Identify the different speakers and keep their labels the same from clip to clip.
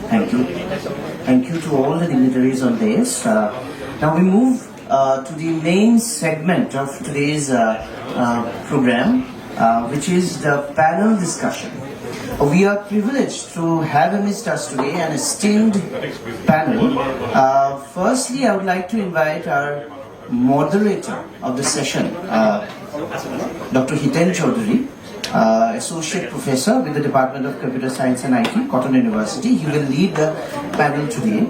Speaker 1: Thank you. Thank you to all the dignitaries on this. Now we move to the main segment of today's program, which is the panel discussion. We are privileged to have amidst us today an esteemed panel. Firstly, I would like to invite our moderator of the session, Dr. Hiten Chaudhary, Associate Professor with the Department of Computer Science and IT, Cotton University. He will lead the panel today.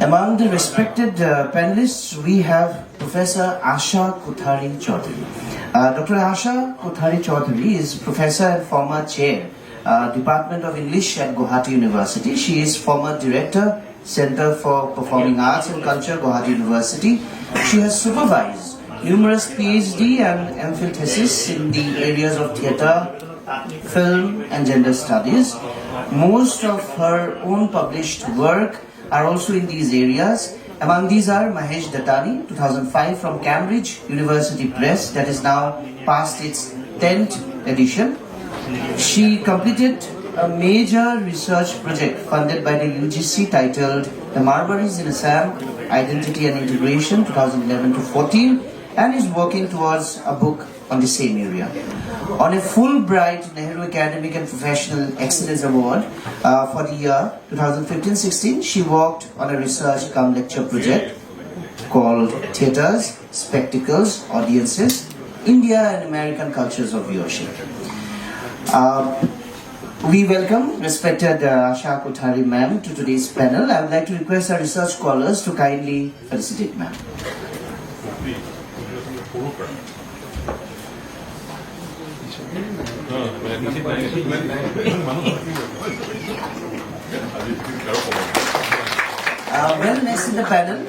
Speaker 1: Among the respected panelists, we have Professor Asha Kothari Chaudhary. Dr. Asha Kothari Chaudhary is Professor and former Chair, Department of English at Guwahati University. She is former Director, Center for Performing Arts and Culture, Guwahati University. She has supervised numerous PhD and MPhil theses in the areas of theatre, film and gender studies. Most of her own published work are also in these areas. Among these are Mahesh Dattani, 2005 from Cambridge University Press, that is now past its 10th edition. She completed a major research project funded by the UGC titled The Marwaris in Assam, Identity and Integration, 2011 to 14, and is working towards a book on the same area. On a Fulbright Nehru Academic and Professional Excellence Award for the year 2015-16, she worked on a research cum lecture project called Theatres, Spectacles, Audiences, India and American Cultures of Viewership. We welcome respected Asha Kothari ma'am to today's panel. I would like to request our research scholars to kindly felicitate ma'am. Well, next in the panel,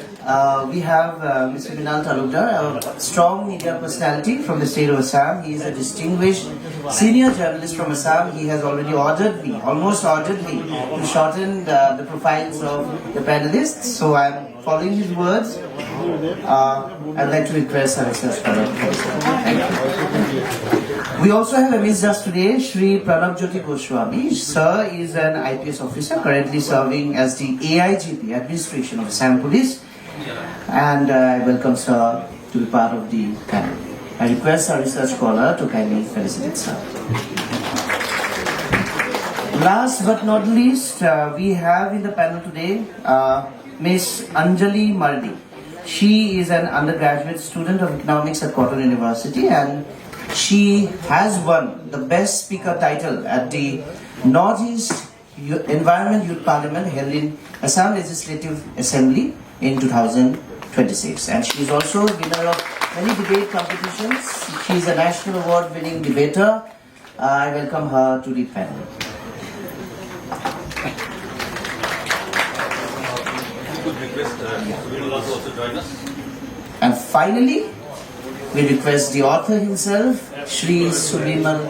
Speaker 1: we have Mr. Vinal Talukdar, a strong media personality from the state of Assam. He is a distinguished senior journalist from Assam. He has already almost ordered me to shorten the profiles of the panelists. So I am following his words. I'd like to request our research scholar. Thank you. We also have amidst us today Shri Pranab Jyoti Goswami. Sir is an IPS officer currently serving as the AIGP, Administration of Assam Police. And I welcome Sir to be part of the panel. I request our research scholar to kindly felicitate Sir. Last but not least, we have in the panel today Miss Anjali Mardi. She is an undergraduate student of economics at Cotton University, and she has won the Best Speaker title at the Northeast Environment Youth Parliament held in Assam Legislative Assembly in 2026. And she is also winner of many debate competitions. She is a national award-winning debater. I welcome her to the panel. And finally, we request the author himself, Shri Subimal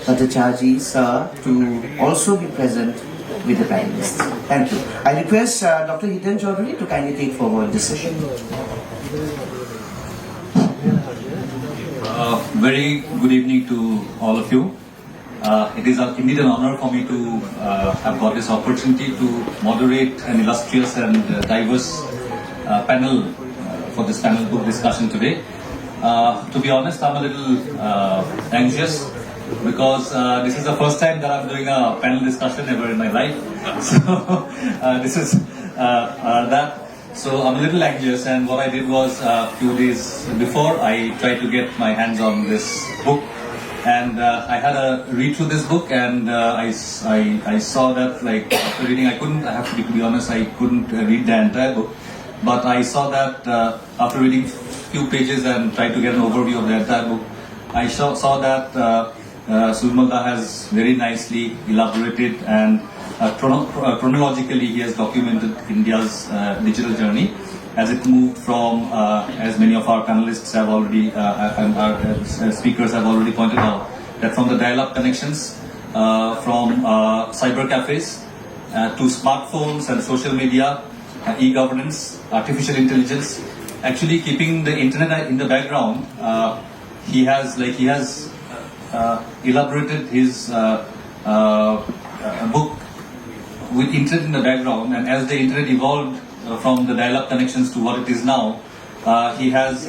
Speaker 1: Bhattacharjee, sir, to also be present with the panelists. Thank you. I request Dr. Hiten Chaudhary to kindly take forward this session.
Speaker 2: Very good evening to all of you. It is indeed an honor for me to have got this opportunity to moderate an illustrious and diverse panel for this panel book discussion today. To be honest, I'm a little anxious because this is the first time that I'm doing a panel discussion ever in my life. So this is that. So I'm a little anxious, and what I did was a few days before I tried to get my hands on this book, and I had a read through this book, and I saw that, like, after reading, I have to be honest, I couldn't read the entire book, but I saw that after reading few pages and tried to get an overview of the entire book, I saw that Subimal has very nicely elaborated and chronologically he has documented India's digital journey as it moved from, as many of our panelists have already and our speakers have already pointed out, that from the dial-up connections, from cyber cafes to smartphones and social media, e-governance, artificial intelligence, actually keeping the internet in the background, he has elaborated his book with internet in the background, and as the internet evolved from the dial-up connections to what it is now, he has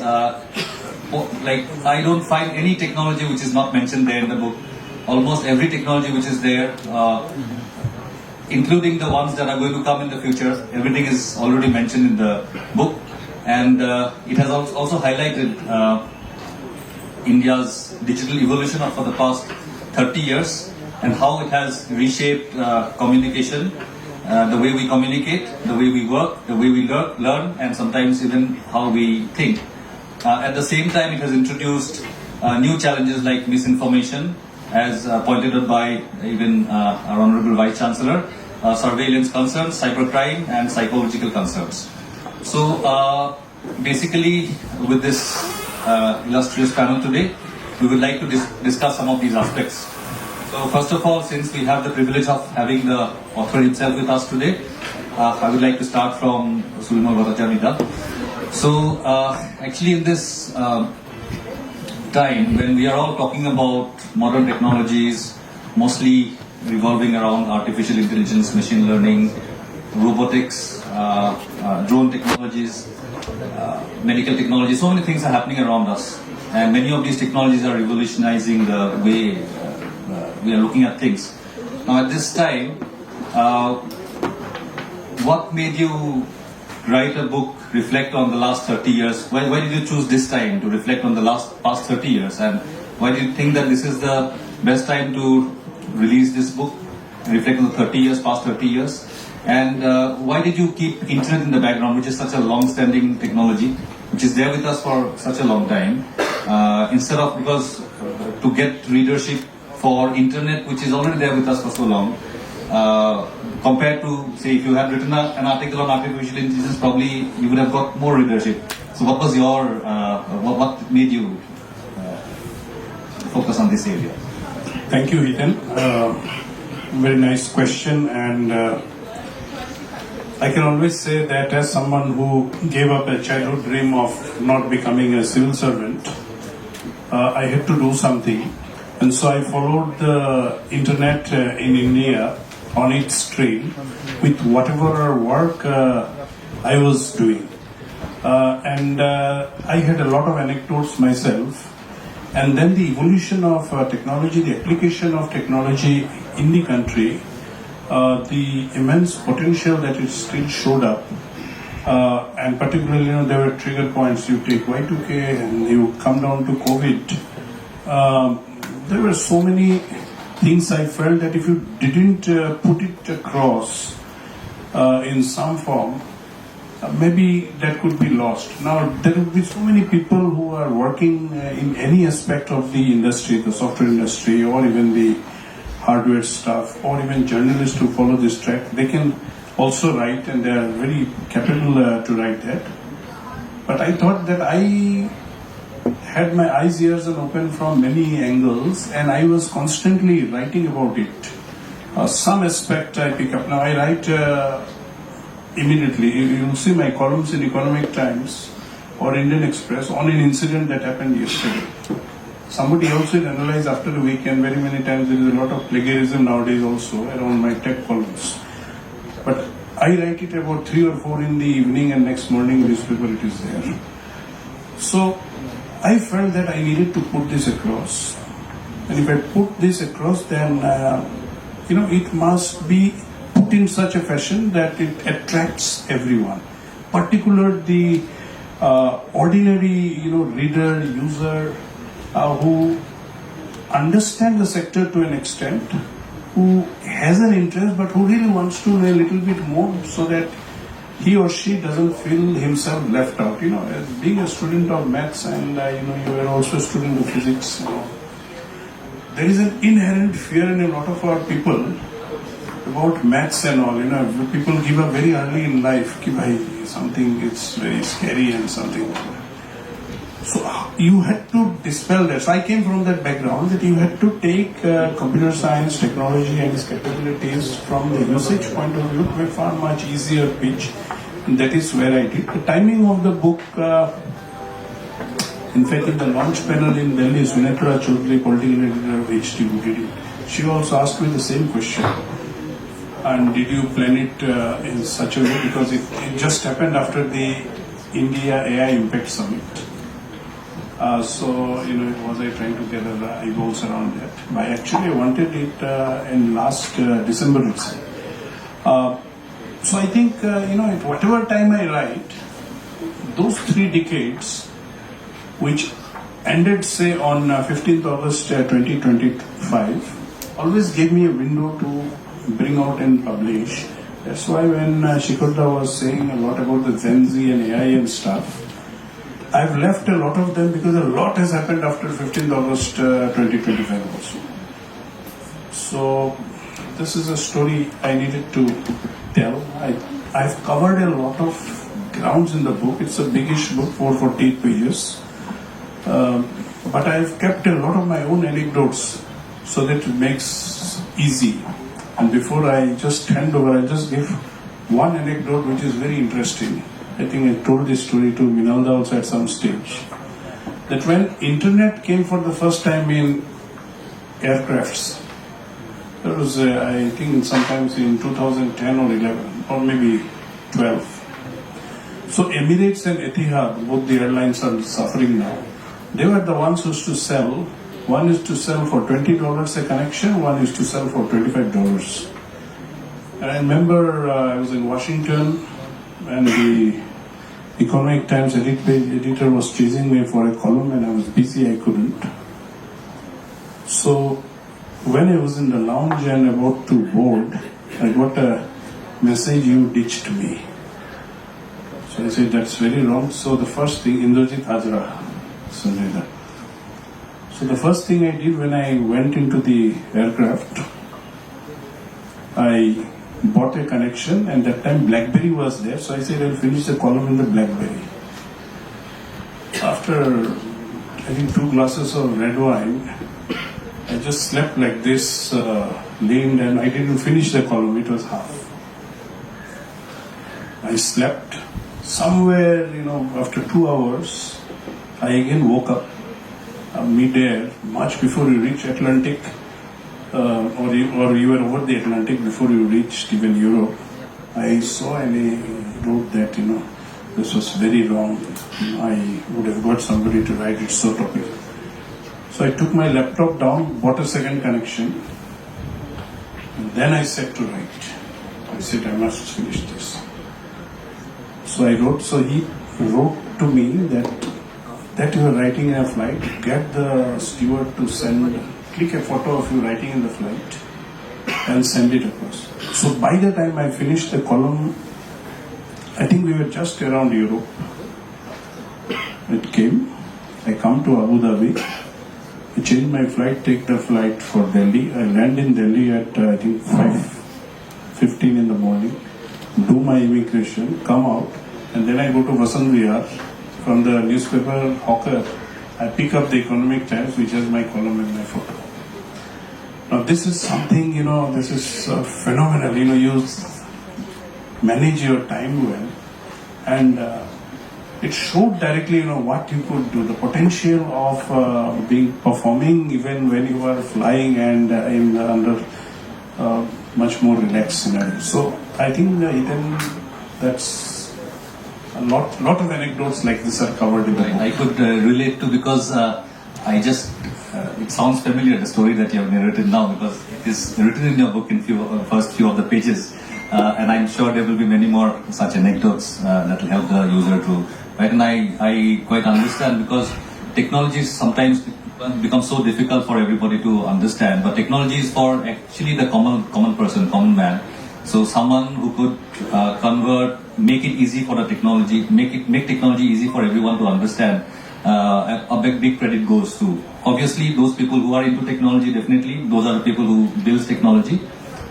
Speaker 2: I don't find any technology which is not mentioned there in the book. Almost every technology which is there, including the ones that are going to come in the future, everything is already mentioned in the book, and it has also highlighted India's digital evolution for the past 30 years and how it has reshaped communication, the way we communicate, the way we work, the way we learn, and sometimes even how we think. At the same time, it has introduced new challenges like misinformation, as pointed out by even our Honorable Vice Chancellor, surveillance concerns, cybercrime, and psychological concerns. So basically, with this illustrious panel today, we would like to discuss some of these aspects. So first of all, since we have the privilege of having the author himself with us today, I would like to start from Subimal Bhattacharjee. So actually in this time when we are all talking about modern technologies, mostly revolving around artificial intelligence, machine learning, robotics, drone technologies, medical technology, so many things are happening around us. And many of these technologies are revolutionizing the way we are looking at things. Now at this time, what made you write a book, reflect on the last 30 years? Why did you choose this time to reflect on the past 30 years? And why do you think that this is the best time to release this book, reflect on the past 30 years? And why did you keep internet in the background, which is such a long-standing technology, which is there with us for such a long time, instead of, because to get readership for internet, which is already there with us for so long, compared to, say, if you had written an article on artificial intelligence, probably you would have got more readership. So what was your, what made you focus on this area?
Speaker 3: Thank you, Ethan. Very nice question, and I can always say that as someone who gave up a childhood dream of not becoming a civil servant, I had to do something, and so I followed the internet in India on its trail with whatever work I was doing. And I had a lot of anecdotes myself. And then the evolution of technology, the application of technology in the country, the immense potential that it still showed up, and particularly, there were trigger points. You take Y2K and you come down to COVID. There were so many things I felt that if you didn't put it across in some form, maybe that could be lost. Now, there will be so many people who are working in any aspect of the industry, the software industry, or even the hardware stuff, or even journalists who follow this track. They can also write, and they are very capable to write that. But I thought that I had my eyes, ears, and open from many angles, and I was constantly writing about it. Some aspect I pick up. Now I write immediately. You will see my columns in Economic Times or Indian Express on an incident that happened yesterday. Somebody also analyzed after the weekend. Very many times there is a lot of plagiarism nowadays also around my tech columns. But I write it about 3 or 4 in the evening, and next morning newspaper it is there. So I felt that I needed to put this across. And if I put this across, then it must be put in such a fashion that it attracts everyone, particularly the ordinary, reader, user, who understand the sector to an extent, who has an interest, but who really wants to know a little bit more, so that he or she doesn't feel himself left out. As being a student of maths, and you were also a student of physics, there is an inherent fear in a lot of our people about maths and all. People give up very early in life, something it's very scary and something. So you had to dispel that. So I came from that background that you had to take computer science, technology and its capabilities from the usage point of view to a far much easier pitch. And that is where I did. The timing of the book In fact, in the launch panel in Delhi, Sunetra Chaudhary, political editor of HT, who did it, she also asked me the same question. And did you plan it in such a way? Because it just happened after the India AI Impact Summit. So, was I trying to gather the eyeballs around that? I actually wanted it in last December itself. So I think, at whatever time I write, those 3 decades, which ended, say, on 15th August 2025, always gave me a window to bring out and publish. That's why when Shikhardha was saying a lot about the Gen Z and AI and stuff, I've left a lot of them because a lot has happened after 15th August 2025 also. So this is a story I needed to tell. I've covered a lot of grounds in the book. It's a biggish book, 448 pages. But I've kept a lot of my own anecdotes so that it makes easy. And before I just hand over, I just give one anecdote which is very interesting. I think I told this story to Minalda also at some stage. That when internet came for the first time in aircrafts, that was I think sometimes in 2010 or 11 or maybe 12. So Emirates and Etihad, both the airlines are suffering now. They were the ones who used to sell. One is to sell for $20 a connection, one is to sell for $25. And I remember I was in Washington and the Economic Times editor was chasing me for a column and I was busy, I couldn't. So when I was in the lounge and about to board, I got a message, you ditched me. So I said, that's very wrong. So the first thing, Indrajit Hajra, Sanjay. So the first thing I did when I went into the aircraft, I bought a connection and that time BlackBerry was there. So I said I'll finish the column in the BlackBerry. After I think 2 glasses of red wine, I just slept like this, leaned, and I didn't finish the column, it was half. I slept somewhere, after 2 hours, I again woke up mid-air, much before you reach Atlantic, or you were over the Atlantic before you reached even Europe. I saw and I wrote that, this was very wrong. I would have got somebody to write it so topical. So I took my laptop down, bought a second connection, and then I set to write. I said, I must finish this. So I wrote, so he wrote to me that you are writing in a flight, get the steward to click a photo of you writing in the flight and send it across. So by the time I finished the column, I think we were just around Europe. It came, I come to Abu Dhabi, I change my flight, take the flight for Delhi. I land in Delhi at I think 5:15 in the morning, do my immigration, come out, and then I go to Vasant Vihar. From the newspaper hawker, I pick up the Economic Times, which has my column and my photo. Now this is something, this is phenomenal. You manage your time well, and it showed directly, what you could do, the potential of performing even when you are flying and under much more relaxed scenario. So I think that's a lot of anecdotes like this are covered in the book.
Speaker 2: I could relate to, because it sounds familiar, the story that you have narrated now, because it is written in your book in first few of the pages, and I'm sure there will be many more such anecdotes that will help the user to write. And I quite understand, because technology sometimes becomes so difficult for everybody to understand, but technology is for actually the common person, common man. So someone who could make it easy for the technology, make technology easy for everyone to understand. A big credit goes to obviously those people who are into technology. Definitely, those are the people who build technology.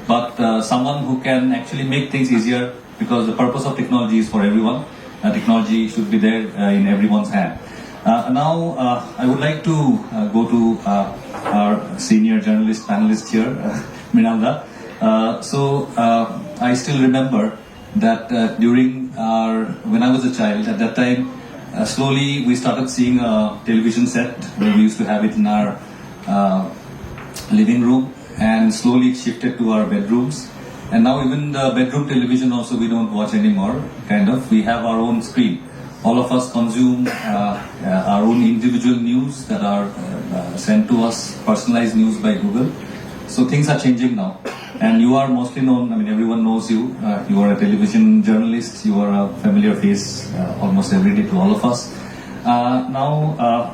Speaker 2: But someone who can actually make things easier, because the purpose of technology is for everyone. Technology should be there in everyone's hand. Now, I would like to go to our senior journalist panelist here, Minalda. So I still remember that when I was a child, at that time, slowly we started seeing a television set where we used to have it in our living room, and slowly it shifted to our bedrooms. And now even the bedroom television also we don't watch anymore, kind of. We have our own screen. All of us consume our own individual news that are sent to us, personalized news by Google. So things are changing now. And you are mostly known, I mean, everyone knows you. You are a television journalist. You are a familiar face almost every day to all of us. Now,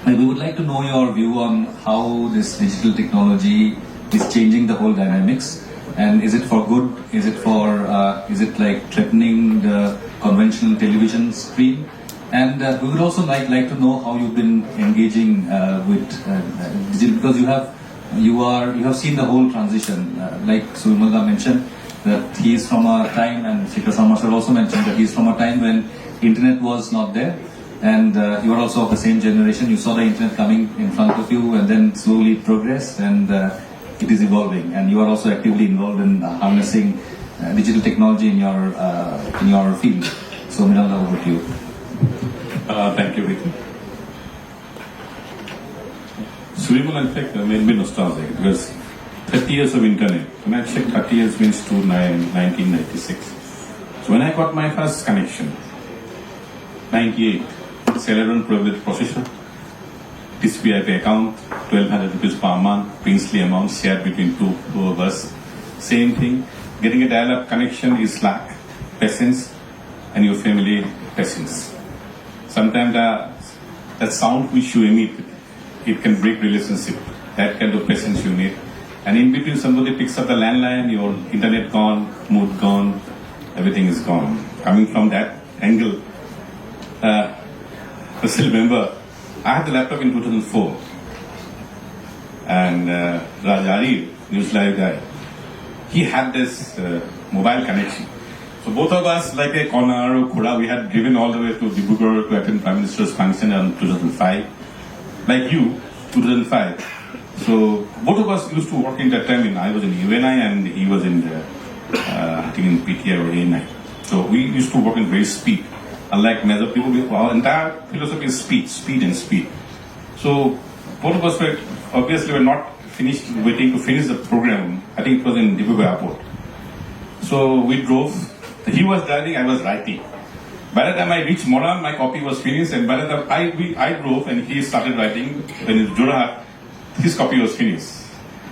Speaker 2: we would like to know your view on how this digital technology is changing the whole dynamics. And is it for good? Is it like threatening the conventional television screen? And we would also like to know how you've been engaging with digital, because you have seen the whole transition. Like Subimal mentioned, that he is from a time, and Shikha Sharma sir also mentioned that he is from a time when internet was not there. And you are also of the same generation. You saw the internet coming in front of you, and then slowly it progressed, and it is evolving. And you are also actively involved in harnessing digital technology in your field. So, Miranda, over to you.
Speaker 4: Thank you, Vicky. Subimal, in fact, made me nostalgic because 30 years of internet. When I check 30 years means 1996. So when I got my first connection, 98, Celeron privilege processor, TCP/IP account, 1,200 rupees per month, princely amount shared between two of us. Same thing. Getting a dial-up connection is lack, patience, and your family patience. Sometimes that sound which you emit, it can break relationship. That kind of patience you need. And in between, somebody picks up the landline, your internet gone, mood gone, everything is gone. Coming from that angle, I still remember, I had the laptop in 2004, and Rajari, News Live guy, he had this mobile connection. So both of us, like a Konar or Kura, we had driven all the way to Dibrugarh to attend Prime Minister's function in 2005. Like you, 2005. So both of us used to work in that time. I was in UNI and he was in, I think in PTI or ANI. So we used to work in very speed. Unlike major people, our entire philosophy is speed and speed. So both of us were obviously not waiting to finish the program. I think it was in Dibrugarh Airport. So we drove. He was driving, I was writing. By the time I reached Moran, my copy was finished, and by the time I drove and he started writing, when in Jorhat, his copy was finished.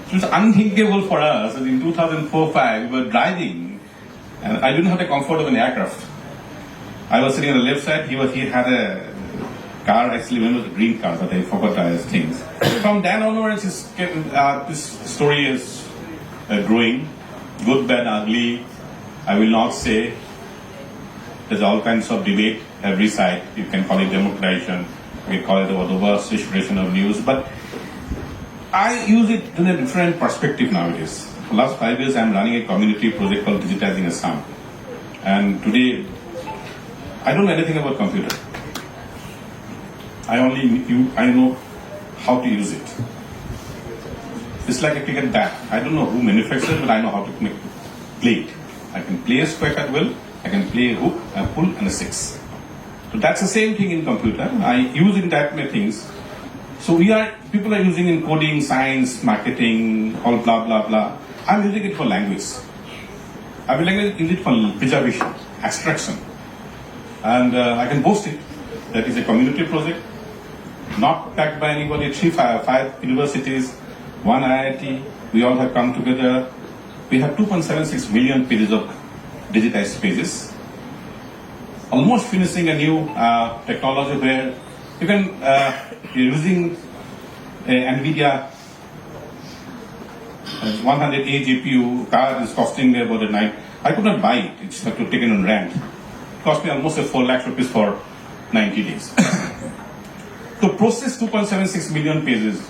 Speaker 4: So it's unthinkable for us that in 2004-05 we were driving, and I didn't have the comfort of an aircraft. I was sitting on the left side, he had a car, actually one was a green car, but I forgot his things. From then onwards, this story is growing, good, bad, ugly. I will not say. There's all kinds of debate every side. You can call it democratization, you can call it the worst situation of news, but I use it in a different perspective nowadays. For the last 5 years, I'm running a community project called Digitizing Assam. And today, I don't know anything about computer. I know how to use it. It's like a cricket bat. I don't know who manufactures it, but I know how to play it. I can play a square at will, I can play a hook, a pull, and a six. So that's the same thing in computer. I use in that many things. So people are using in coding, science, marketing, all blah, blah, blah. I'm using it for language. I will use it for preservation, abstraction. And I can boast it. That is a community project, not backed by anybody, 5 universities, 1 IIT. We all have come together. We have 2.76 million pages of digitized pages. Almost finishing a new technology where you can, you're using NVIDIA 100A GPU card is costing me about a night. I could not buy it. It's have to take it on rent. It cost me almost 4 lakh rupees for 90 days. To process 2.76 million pages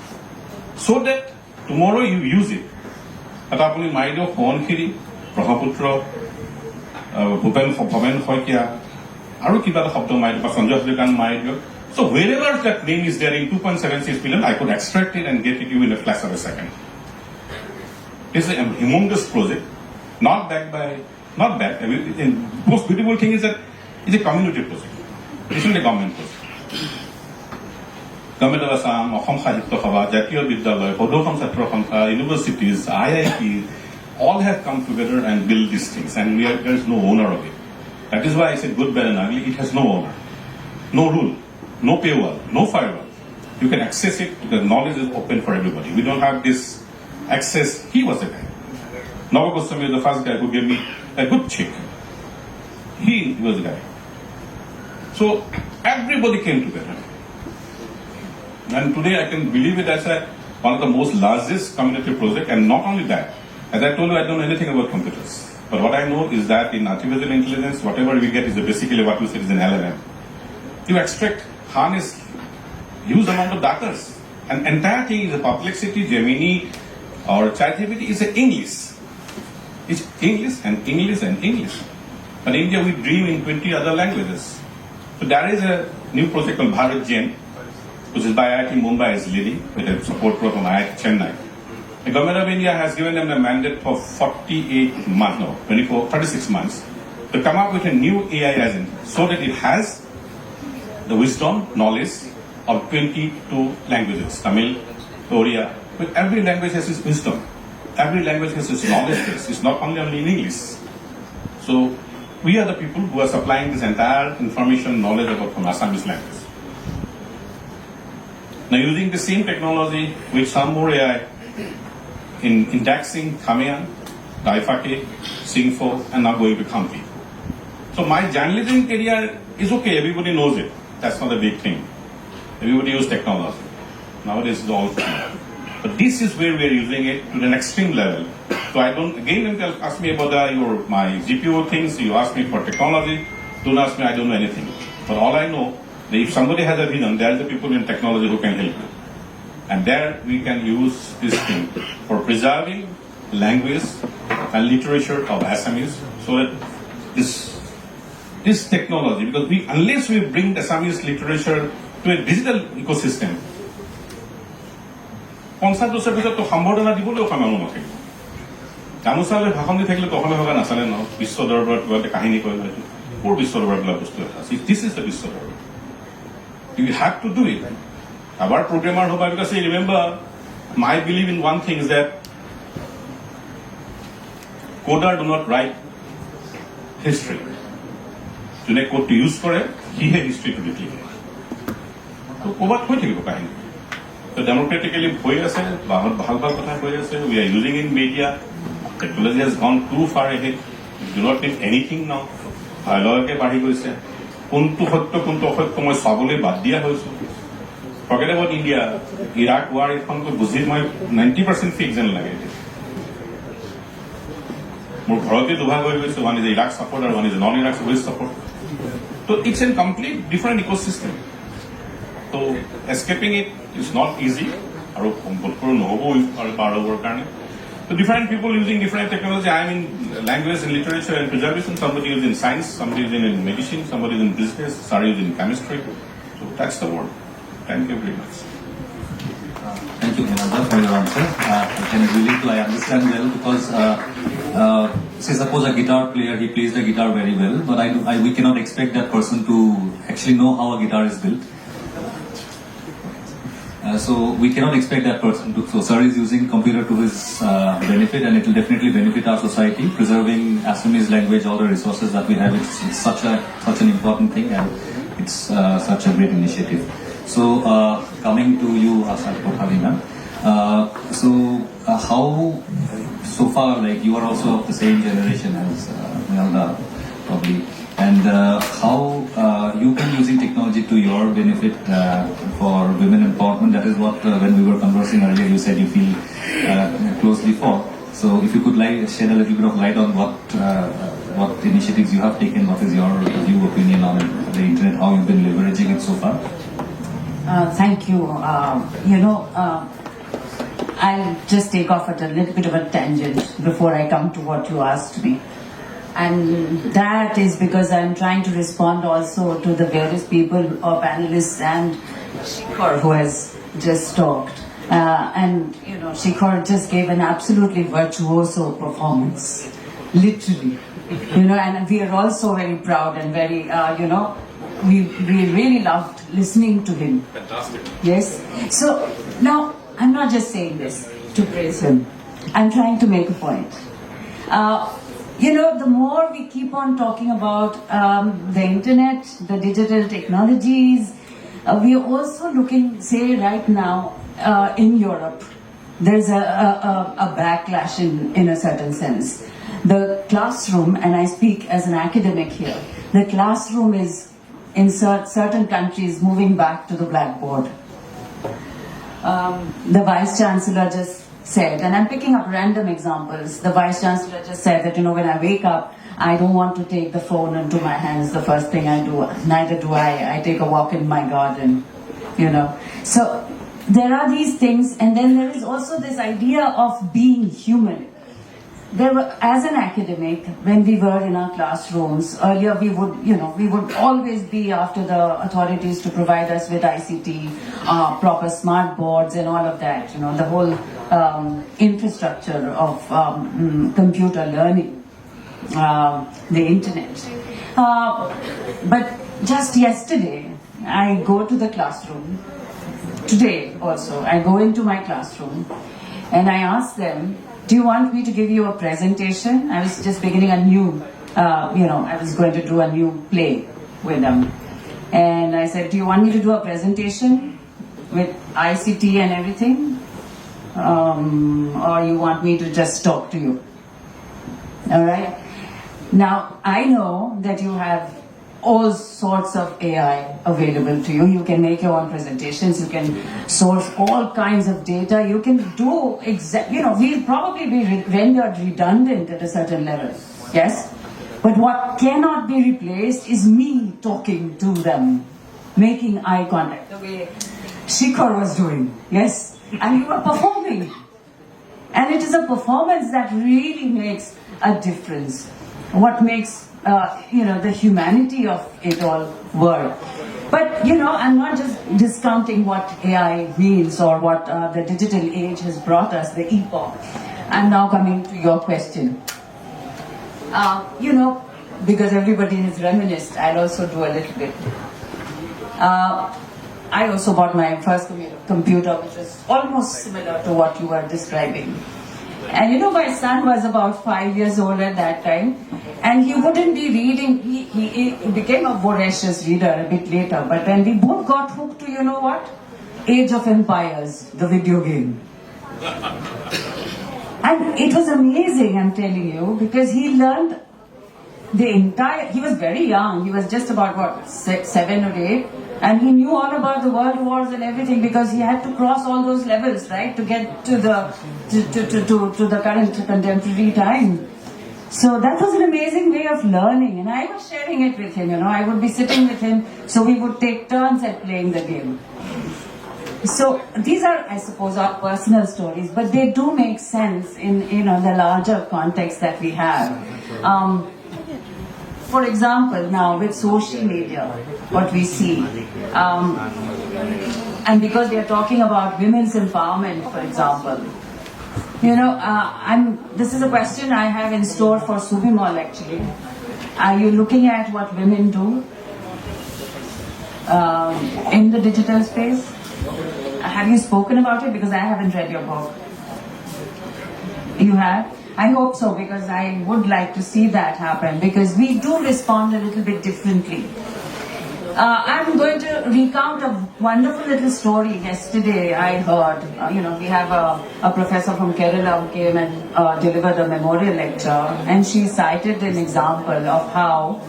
Speaker 4: so that tomorrow you use it. At apuni maidio phone khiri, Brahmaputra, Bhupen Khoikia, aru kiba shabdo maidio, ba Sanjay Harikan maidio. So wherever that name is there in 2.76 billion, I could extract it and get it to you in a flash of a second. It's a humongous project, not backed. The most beautiful thing is that it's a community project. This is the government post. Government of Assam, Assam Sahitya Sabha, Jatiya Vidyalaya, Podokam Chhatra Sangha, universities, IIT, all have come together and built these things, and there is no owner of it. That is why I said good, bad, and ugly. It has no owner, no rule, no paywall, no firewall. You can access it because knowledge is open for everybody. We don't have this access. He was the guy. Nava Goswami was the first guy who gave me a good check. He was the guy. So everybody came together. And today I can believe it as one of the most largest community projects. And not only that, as I told you, I don't know anything about computers. But what I know is that in artificial intelligence, whatever we get is basically what you said is an LLM. You extract, harness, huge amount of data. And entire thing is a perplexity, Gemini, or ChatGPT is an English. It's English and English and English. But in India, we dream in 20 other languages. So there is a new project called Bharat Gen, which is by IIT Mumbai is leading, with a support from IIT Chennai. The government of India has given them a mandate for 36 months, to come up with a new AI agent so that it has the wisdom, knowledge of 22 languages, Tamil, Oriya. But every language has its wisdom. Every language has its knowledge base. It's not only in English. So we are the people who are supplying this entire information, knowledge about from Assamese language. Now using the same technology with some more AI, in indexing Khamian, Daifake, Singfo, and now going to Khampi. So my journalism career is okay, everybody knows it. That's not a big thing. Everybody uses technology. Nowadays it's all free. But this is where we are using it to an extreme level. So I don't, again, ask me about my GPO things, you ask me for technology, don't ask me, I don't know anything. But all I know, that if somebody has a vision, there are the people in technology who can help you. And there we can use this thing for preserving language and literature of Assamese, so that this technology, because unless we bring the Assamese literature to a digital ecosystem, 50 বছৰ পিছত তো সম্বৰ্ধনা দিবলৈও সময় নাথাকিব। গামোচালৈ ভাষণ দি থাকিলে তো অসমীয়া ভাষা নাচালে ন, বিশ্ব দৰবাৰত কিবা এটা কাহিনী কয় হয়তো ক'ৰ বিশ্ব দৰবাৰ বোলা বস্তু এটা আছে। দিছ ইজ দ্য বিশ্ব দৰবাৰ। You have to do it. Our programmer, because see, remember, my belief in one thing is that coder do not write history. June code to use for it, he has history to declare. So, what do you think? So, democratically, we are using in media. Technology has gone too far ahead. We do not need anything now. Forget about India, Iraq war, 90% fix and like it. One is Iraq support and one is non-Iraq support. So it's a complete different ecosystem. So escaping it is not easy. So different people using different technology. I am in language and literature and preservation. Somebody is in science, somebody is in medicine, somebody is in business, somebody is in chemistry. So that's the world. Thank you very much.
Speaker 2: Thank you, Vinanda, for your answer. I understand well because, say suppose a guitar player, he plays the guitar very well, but we cannot expect that person to actually know how a guitar is built. So we cannot expect that person to. So sir is using computer to his benefit, and it will definitely benefit our society. Preserving Assamese language, all the resources that we have, it's such an important thing, and it's such a great initiative. So coming to you, Asad Kothari, how so far, like you are also of the same generation as Melda, probably, and how you've been using technology to your benefit for women empowerment. That is what when we were conversing earlier, you said you feel closely for. So if you could shed a little bit of light on what initiatives you have taken, what is your view, opinion on the internet, how you've been leveraging it so far.
Speaker 5: Thank you. I'll just take off at a little bit of a tangent before I come to what you asked me. And that is because I'm trying to respond also to the various people or panelists and Shikhar, who has just talked. And Shikhar just gave an absolutely virtuoso performance, literally. And we are also very proud and very, we really loved listening to him.
Speaker 4: Fantastic.
Speaker 5: Yes. So now I'm not just saying this to praise him. I'm trying to make a point. The more we keep on talking about the internet, the digital technologies, we are also looking, say right now, in Europe, there's a backlash in a certain sense. The classroom, and I speak as an academic here, the classroom is in certain countries moving back to the blackboard. The Vice Chancellor just said, and I'm picking up random examples, the Vice Chancellor just said that, when I wake up, I don't want to take the phone into my hands the first thing I do. Neither do I. I take a walk in my garden, So there are these things, and then there is also this idea of being human. As an academic, when we were in our classrooms, earlier we would always be after the authorities to provide us with ICT, proper smart boards and all of that, the whole infrastructure of computer learning, the internet. But just yesterday, I go to the classroom, today also, I go into my classroom and I ask them, do you want me to give you a presentation? I was just beginning a new, I was going to do a new play with them. And I said, do you want me to do a presentation with ICT and everything? Or you want me to just talk to you? All right. Now, I know that you have all sorts of AI available to you. You can make your own presentations. You can source all kinds of data. You can do we'll probably be rendered redundant at a certain level. Yes? But what cannot be replaced is me talking to them, making eye contact, the way Shikhar was doing. Yes? And you were performing. And it is a performance that really makes a difference. What makes the humanity of it all work. But, I'm not just discounting what AI means or what the digital age has brought us, the epoch. I'm now coming to your question. Because everybody has reminisced, I'll also do a little bit. I also bought my first computer, which was almost similar to what you were describing. And my son was about 5 years old at that time, and he wouldn't be reading. He became a voracious reader a bit later, but then we both got hooked to, Age of Empires, the video game. And it was amazing, I'm telling you, because he learned he was very young, he was just about 7 or 8, and he knew all about the world wars and everything because he had to cross all those levels, right, to get to the current contemporary time. So that was an amazing way of learning, and I was sharing it with him, I would be sitting with him, so we would take turns at playing the game. So these are, I suppose, our personal stories, but they do make sense in the larger context that we have. For example, now with social media, what we see, and because we are talking about women's empowerment, for example, this is a question I have in store for Subimal actually. Are you looking at what women do in the digital space? Have you spoken about it? Because I haven't read your book. You have? I hope so, because I would like to see that happen, because we do respond a little bit differently. I'm going to recount a wonderful little story. Yesterday I heard, we have a professor from Kerala who came and delivered a memorial lecture, and she cited an example of how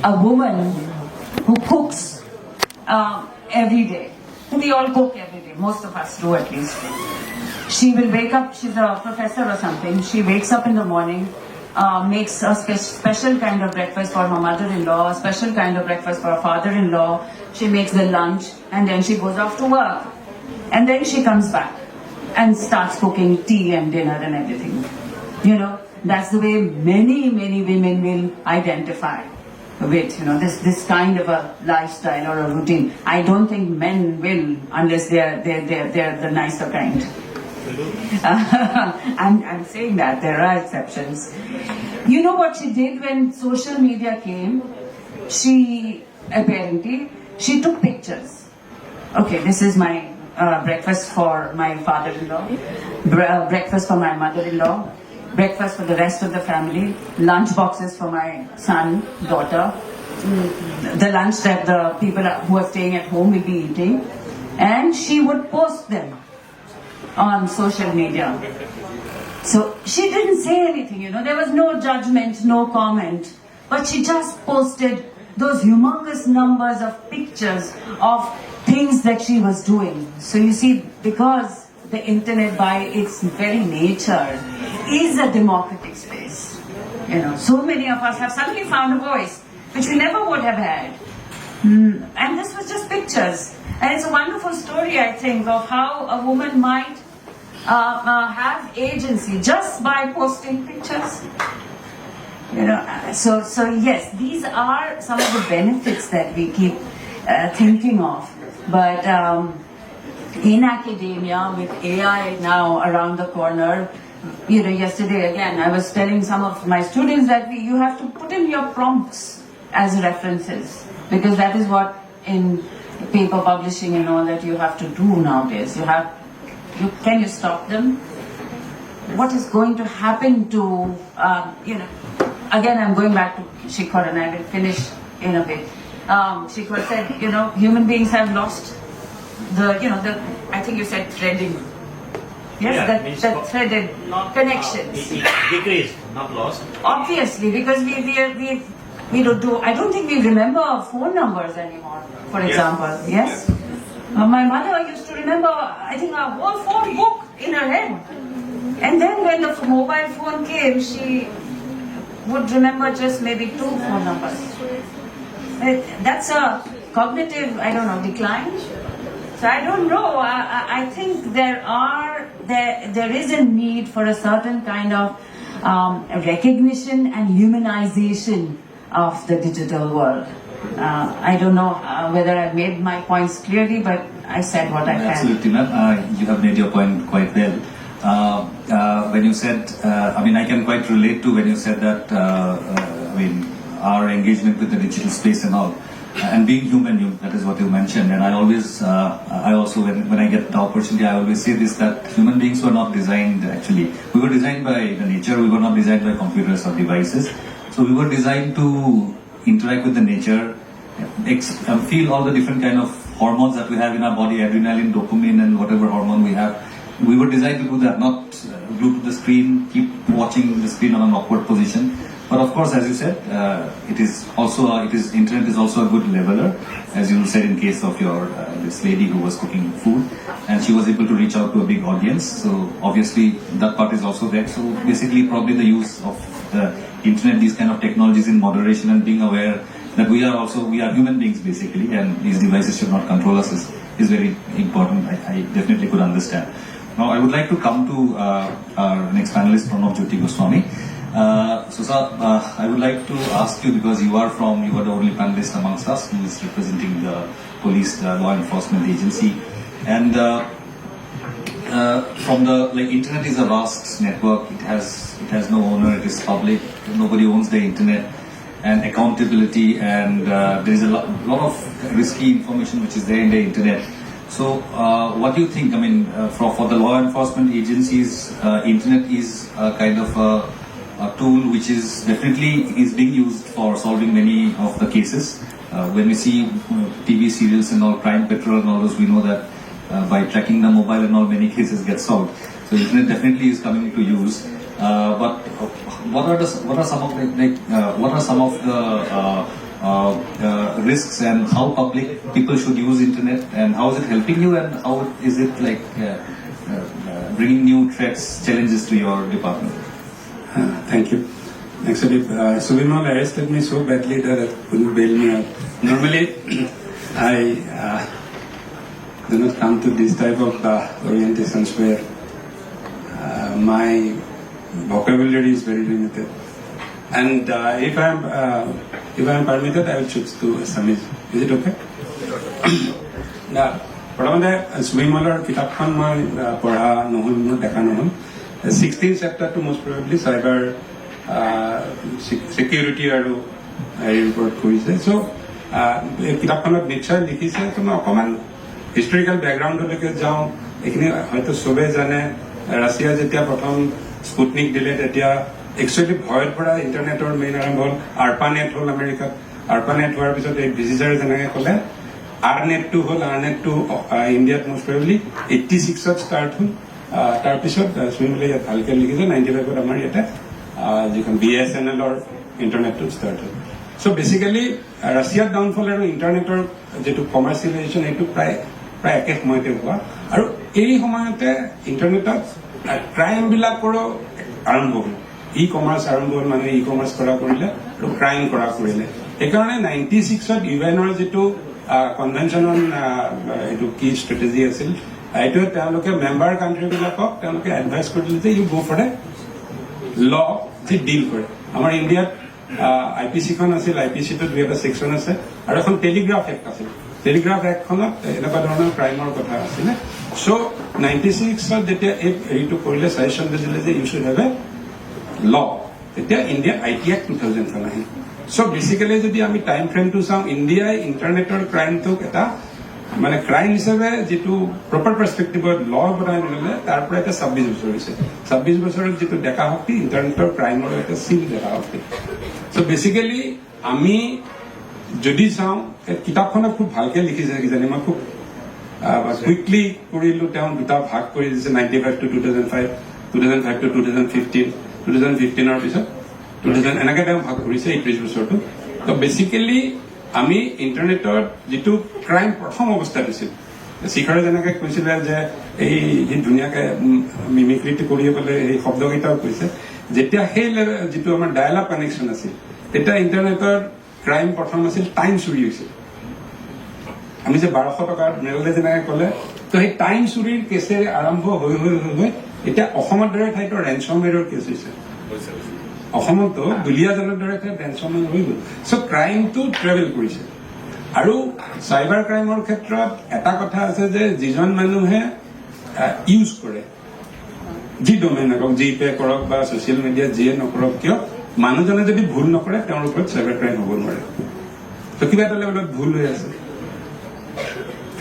Speaker 5: a woman who cooks every day, we all cook every day, most of us do at least. She will wake up, she's a professor or something, she wakes up in the morning, makes a special kind of breakfast for her mother-in-law, a special kind of breakfast for her father-in-law, she makes the lunch, and then she goes off to work. And then she comes back and starts cooking tea and dinner and everything. That's the way many, many women will identify with, this kind of a lifestyle or a routine. I don't think men will, unless they're the nicer kind. I'm saying that there are exceptions. You know what she did when social media came? She apparently, she took pictures. Okay, this is my breakfast for my father-in-law, breakfast for my mother-in-law, breakfast for the rest of the family, lunch boxes for my son, daughter, the lunch that the people who are staying at home will be eating, and she would post them on social media. So she didn't say anything, you know, there was no judgment, no comment, but she just posted those humongous numbers of pictures of things that she was doing. So you see, because the internet by its very nature is a democratic space, you know, so many of us have suddenly found a voice which we never would have had. And this was just pictures. And it's a wonderful story, I think, of how a woman might have agency just by posting pictures. You know, so yes, these are some of the benefits that we keep thinking of. But in academia, with AI now around the corner, you know, yesterday again, I was telling some of my students that you have to put in your prompts as references, because that is what in paper publishing and all that you have to do nowadays. Can you stop them? What is going to happen to, you know, again I'm going back to Shikhar and I will finish in a bit. Shikhar said, you know, human beings have lost I think you said threading. Yes, that threaded connections.
Speaker 6: It decreased, not lost.
Speaker 5: Obviously, because we don't do, I don't think we remember our phone numbers anymore, for example. Yes? My mother used to remember, I think, a whole phone book in her head. And then when the mobile phone came, she would remember just maybe 2 phone numbers. That's a cognitive, I don't know, decline. So I don't know. I think there is a need for a certain kind of recognition and humanization of the digital world. I don't know whether I've made my points clearly, but I said what I can.
Speaker 2: Absolutely, ma'am. You have made your point quite well. When you said, I mean, I can quite relate to when you said that, I mean, our engagement with the digital space and all. And being human, that is what you mentioned. And I always, I also, when I get the opportunity, I always say this, that human beings were not designed, actually. We were designed by the nature, we were not designed by computers or devices. So we were designed to interact with the nature, feel all the different kind of hormones that we have in our body, adrenaline, dopamine, and whatever hormone we have. We were designed to do that, not glued to the screen, keep watching the screen on an awkward position. But of course, as you said, internet is also a good leveler, as you said in case of your this lady who was cooking food, and she was able to reach out to a big audience. So obviously that part is also there. So basically, probably the use of the internet, these kind of technologies in moderation and being aware that we are human beings basically, and these devices should not control us is very important. I definitely could understand. Now I would like to come to our next panelist, Pranav Jyoti Goswami. So sir, I would like to ask you, because you are the only panelist amongst us who is representing the police, the law enforcement agency, and from the internet is a vast network. It has no owner. It is public. Nobody owns the internet, and accountability, and there is a lot of risky information which is there in the internet. So, what do you think? I mean, for the law enforcement agencies, internet is kind of a tool which is definitely being used for solving many of the cases. When we see TV serials and all, Crime Patrol and all those, we know that by tracking the mobile and all, many cases get solved. So internet definitely is coming to use. But what are some of the risks, and how public people should use internet, and how is it helping you, and how is it bringing new threats, challenges to your department?
Speaker 7: Thank you. Actually, Subimal arrested me so badly that it couldn't bail me out. Normally, I do not come to this type of orientations where my vocabulary is very limited. And if I am permitted, I will choose to Assamese. Is it okay? Now, প্ৰথমতে Subimaলৰ কিতাপখন মই পঢ়া নহ'ল, মোৰ দেখা নহ'ল. 16th chapter to most probably cyber security আৰু হেৰিৰ ওপৰত কৰিছে. So এই কিতাপখনত নিশ্চয় লিখিছে। তো মই অকণমান হিষ্টৰিকেল বেকগ্ৰাউণ্ডলৈকে যাওঁ। এইখিনি হয়তো চবেই জানে, ৰাছিয়া যেতিয়া প্ৰথম স্পুটনিক দিলে তেতিয়া একচুৱেলি ভয়ৰ পৰা ইণ্টাৰনেটৰ মেইন আৰম্ভ হ'ল। আৰ্পানেট হ'ল আমেৰিকাত। আৰ্পানেট হোৱাৰ পিছত এই ভিজিটাৰে যেনেকৈ ক'লে আৰনেটটো হ'ল, আৰনেটটো ইণ্ডিয়াত মষ্ট প্ৰবেবলি 86ত ষ্টাৰ্ট হ'ল। তাৰপিছত সুমিমলে ইয়াত ভালকৈ লিখিছে 95ত আমাৰ ইয়াতে যিখন BSNLৰ ইণ্টাৰনেটটো ষ্টাৰ্ট হ'ল। চ' বেচিকেলি ৰাছিয়াৰ ডাউনফল আৰু ইণ্টাৰনেটৰ যিটো কমাৰ্চিয়েলাইজেশ্যন সেইটো প্ৰায় একে সময়তে হোৱা। আৰু এই সময়তে ইণ্টাৰনেটত ক্ৰাইমবিলাকৰো আৰম্ভ হ'ল। ই কমাৰ্চ আৰম্ভ হ'ল, মানুহে ই কমাৰ্চ কৰা কৰিলে আৰু ক্ৰাইম কৰা কৰিলে। সেইকাৰণে 96ত ইউএনৰ যিটো কনভেনশ্যন অন এইটো কি ষ্ট্ৰেটেজি আছিল, এইটোৱে তেওঁলোকে মেম্বাৰ কাণ্ট্ৰিবিলাকক তেওঁলোকে এডভাইচ কৰিলে যে ইউ গ' ফৰ এ ল যি ডিল কৰে। আমাৰ ইণ্ডিয়াত IPC-খন আছিল, IPC-টোত 2 এটা ছেকশ্যন আছে, আৰু এখন টেলিগ্ৰাফ এক্ট আছিল। টেলিগ্ৰাফ এক্টখনত এনেকুৱা ধৰণৰ ক্ৰাইমৰ কথা আছিলে। চ' 96ত যেতিয়া এই হেৰিটো কৰিলে, ছাজেশ্যন দিছিলে যে ইউ শুড হেভ এ ল, তেতিয়া ইণ্ডিয়াত IT Act 2000খন আহিল। চ' বেচিকেলি যদি আমি টাইম ফ্ৰেমটো চাওঁ, ইণ্ডিয়াই ইণ্টাৰনেটৰ ক্ৰাইমটোক এটা মানে ক্ৰাইম হিচাপে যিটো প্ৰপাৰ পাৰ্চপেক্টিভত ল বনাই ল'লে, তাৰ পৰা এতিয়া 26 বছৰ হৈছে। 26 বছৰত যিটো ডেকা শক্তি, ইণ্টাৰনেটৰ ক্ৰাইমৰ এটা চিল ডেকা শক্তি। চ' বেচিকেলি আমি যদি চাওঁ, কিতাপখনে খুব ভালকৈ লিখিছে কিজানি, মই খুব কুইকলি কৰিলোঁ। তেওঁ দুটা ভাগ কৰি দিছে, 95 to 2005, 2005 to 2015, 2015ৰ পিছত 2000 এনেকৈ তেওঁ ভাগ কৰিছে 31 বছৰটো। তো বেচিকেলি আমি ইণ্টাৰনেটৰ যিটো ক্ৰাইম প্ৰথম অৱস্থাত আছিল, শিখৰে যেনেকৈ কৈছিলে যে এই ধুনীয়াকৈ মিমিক্ৰিটো কৰি পেলাই এই শব্দকেইটাও কৈছে, যেতিয়া সেই যিটো আমাৰ ডায়াল আপ কানেকশ্যন আছিল, তেতিয়া ইণ্টাৰনেটৰ ক্ৰাইম প্ৰথম আছিল টাইম চুৰি হৈছিল। আমি যে 1200 টকাৰ মেললে যেনেকৈ ক'লে, তো সেই টাইম চুৰিৰ কেছেৰে আৰম্ভ হৈ এতিয়া অসমৰ দৰে ঠাইতো ৰেঞ্চমৱেৰৰ কেছ হৈছে। অসমতো দুলীয়াজানৰ দৰে ঠাইত ৰেঞ্চমৱেৰ হৈ গ'ল। চ' ক্ৰাইমটো ট্ৰেভেল কৰিছে। আৰু চাইবাৰ ক্ৰাইমৰ ক্ষেত্ৰত এটা কথা আছে যে যিজন মানুহে ইউজ কৰে, যি ডমেইন নকৰক, জিপে কৰক বা ছচিয়েল মিডিয়াত যিয়ে নকৰক কিয়, মানুহজনে যদি ভুল নকৰে তেওঁৰ ওপৰত চাইবাৰ ক্ৰাইম হ'ব নোৱাৰে। তো কিবা এটা লেভেলত ভুল হৈ আছে।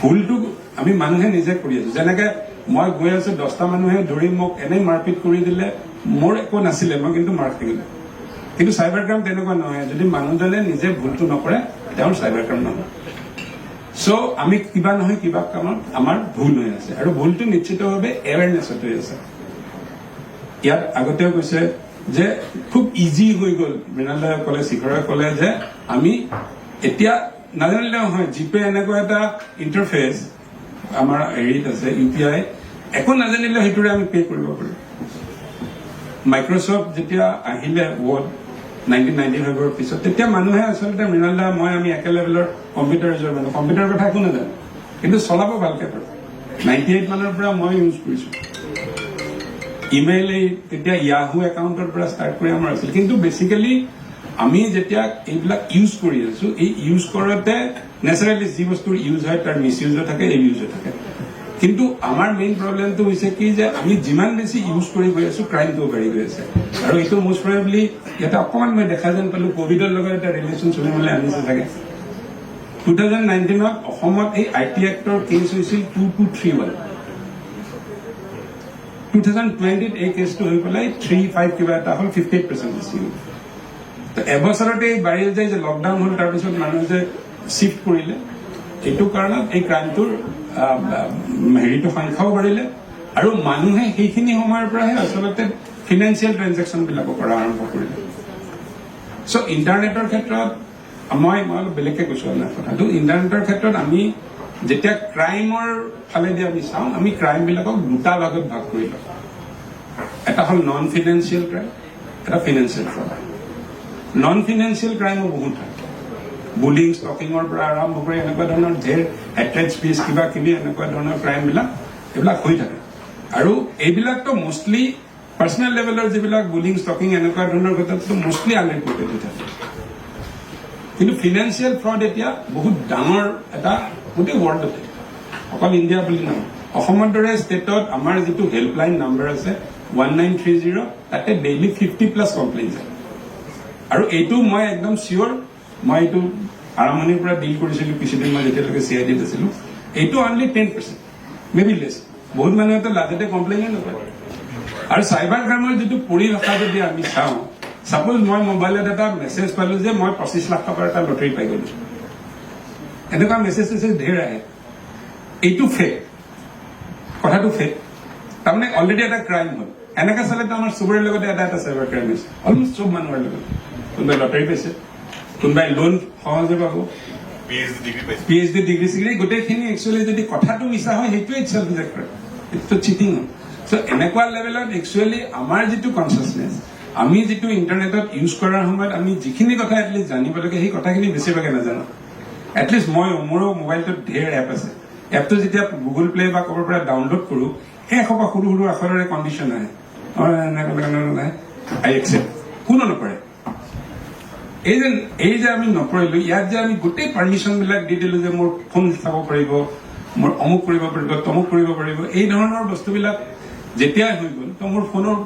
Speaker 7: ভুলটো আমি মানুহে নিজে কৰি আছো। যেনেকে মই গৈ আছো, 10টা মানুহে ধৰি মোক এনেই মাৰপিট কৰি দিলে, মোৰ একো নাছিলে, মই কিন্তু মাৰ খাইছিলোঁ। কিন্তু চাইবাৰ ক্ৰাইম তেনেকুৱা নহয়। যদি মানুহজনে নিজে ভুলটো নকৰে, তেওঁৰ চাইবাৰ ক্ৰাইম নহয়। চ' আমি কিবা নহয় কিবা কামত আমাৰ ভুল হৈ আছে, আৰু ভুলটো নিশ্চিতভাৱে এৱেৰনেছত হৈ আছে। ইয়াত আগতেও কৈছে যে খুব ইজি হৈ গ'ল। মৃণালয়ে ক'লে, শিখৰে ক'লে যে আমি এতিয়া নাজানিলে নহয়, জিপে এনেকুৱা এটা ইণ্টাৰফেচ আমাৰ হেৰিত আছে, UPI, একো নাজানিলে সেইটোৰে আমি পে' কৰিব পাৰোঁ। মাইক্ৰ'ছফ্ট যেতিয়া আহিলে ৱৰ্ড 1995ৰ পিছত, তেতিয়া মানুহে আচলতে মৃণালদা আমি একে লেভেলৰ কম্পিউটাৰ ইউজাৰ মানুহ, কম্পিউটাৰৰ কথা একো নাজানো, কিন্তু চলাব ভালকৈ পাৰোঁ। 98 মানৰ পৰা মই ইউজ কৰিছোঁ। ইমেইল তেতিয়া য়াহু একাউণ্টৰ পৰা ষ্টাৰ্ট কৰি আমাৰ আছিল। কিন্তু বেচিকেলি আমি যেতিয়া এইবিলাক ইউজ কৰি আছো, এই ইউজ কৰোঁতে নেচাৰেলি যি বস্তুৰ ইউজ হয় তাৰ মিছ ইউজো থাকে, এই ইউজো থাকে। কিন্তু আমাৰ মেইন প্ৰব্লেমটো হৈছে কি যে আমি যিমান বেছি ইউজ কৰি গৈ আছো, ক্ৰাইমটোও বাঢ়ি গৈ আছে। আৰু এইটো মষ্ট প্ৰবেবলি ইয়াতে অকণমান মই দেখা যেন পালো, কভিডৰ লগত এটা ৰিলেশ্যন চলিবলৈ আনিছে চাগে। 2019ত অসমত এই IT এক্টৰ কেছ হৈছিল 2231। 2020ত এই কেছটো হৈ পেলাই 35 কিবা এটা হ'ল, 58% বেছি হ'ল। তো এবছৰতে বাঢ়ি যায় যে লকডাউন হ'ল, তাৰপিছত মানুহে যে শ্বিফ্ট কৰিলে, এইটো কাৰণত এই ক্ৰাইমটোৰ হেৰিটো সংখ্যাও বাঢ়িলে। আৰু মানুহে সেইখিনি সময়ৰ পৰাহে আচলতে ফিনেন্সিয়েল ট্ৰেনজেকশ্যনবিলাকো কৰা আৰম্ভ কৰিলে। চ' ইণ্টাৰনেটৰ ক্ষেত্ৰত মই অলপ বেলেগকৈ কৈছোঁ আপোনাৰ কথাটো। ইণ্টাৰনেটৰ ক্ষেত্ৰত আমি যেতিয়া ক্ৰাইমৰ ফালেদি আমি চাওঁ, আমি ক্ৰাইমবিলাকক দুটা ভাগত ভাগ কৰি লওঁ। এটা হ'ল নন ফিনেন্সিয়েল ক্ৰাইম, এটা ফিনেন্সিয়েল ফ্ৰড। নন ফিনেন্সিয়েল ক্ৰাইমো বহুত থাকে। বুলিং, ষ্টকিঙৰ পৰা আৰম্ভ কৰি এনেকুৱা ধৰণৰ ঢেৰ হেট্ৰেড স্পীচ, কিবা কিবি এনেকুৱা ধৰণৰ ক্ৰাইমবিলাক এইবিলাক হৈ থাকে। আৰু এইবিলাকতো মষ্টলি পাৰ্চনেল লেভেলৰ যিবিলাক বুলিং, ষ্টকিং এনেকুৱা ধৰণৰ ক্ষেত্ৰততো মষ্টলি আনৰিপৰ্টেড হৈ থাকে। কিন্তু ফিনেন্সিয়েল ফ্ৰড এতিয়া বহুত ডাঙৰ এটা গোটেই ৱৰ্ল্ডতে, অকল ইণ্ডিয়া বুলি নহয়। অসমৰ দৰে ষ্টেটত আমাৰ যিটো হেল্পলাইন নাম্বাৰ আছে 1930, তাতে ডেইলি 50+ কমপ্লেইন যায়। আৰু এইটো মই একদম চিয়'ৰ, মই এইটো আৰম্ভণিৰ পৰা ডিল কৰিছিলোঁ কিছুদিন মই যেতিয়ালৈকে CIDত আছিলোঁ এইটো অনলি 10%, মেবি লেছ। বহুত মানুহেতো লাজতে কমপ্লেইনে নকৰে। আৰু চাইবাৰ ক্ৰাইমৰ যিটো পৰিভাষা যদি আমি চাওঁ, ছাপোজ মই মোবাইলত এটা মেছেজ পালো যে মই 25 লাখ টকাৰ এটা লটাৰী পাই গলো, এনেকুৱা মেছেজ ঢেৰ আহে। এইটো ফেক, কথাটো ফেক, তাৰমানে অলৰেডি এটা ক্ৰাইম হ'ল। এনেকে চালেতো আমাৰ চবৰে লগতে এটা চাইবাৰ ক্ৰাইম হৈছে, অলমষ্ট চব মানুহৰ লগত। কোনোবাই লটাৰী পাইছে, কোনোবাই লোন সহজে পাব, PhD ডিগ্ৰী চিগ্ৰী, গোটেইখিনি একচুৱেলি যদি কথাটো মিছা হয় সেইটোৱে ইটছেল্ফ ইজ এ ক্ৰাইম, এইটো চিটিং হয়। চ' এনেকুৱা লেভেলত একচুৱেলি আমাৰ যিটো কনচিয়াছনেছ, আমি যিটো ইণ্টাৰনেটত ইউজ কৰাৰ সময়ত আমি যিখিনি কথা এটলিষ্ট জানিব লাগে সেই কথাখিনি বেছিভাগে নাজানো। এটলিষ্ট মোৰো মোবাইলটোত ঢেৰ এপ আছে। এপটো যেতিয়া গুগল প্লে বা ক'ৰবাৰ পৰা ডাউনলোড কৰোঁ, সেই এসোপা সৰু সৰু আখৰেৰে কণ্ডিশ্যন আহে, আই একচেপ্ট, কোনো নকৰে। এই যে আমি নকৰিলো, ইয়াত যে আমি গোটেই পাৰ্মিশ্যন বিলাক দি দিলো যে মোৰ ফোন চাব পাৰিব, মোৰ অমুক কৰিব পাৰিব, তমুক কৰিব পাৰিব, এই ধৰণৰ বস্তুবিলাক যেতিয়াই হৈ গ'ল তো মোৰ ফোনৰ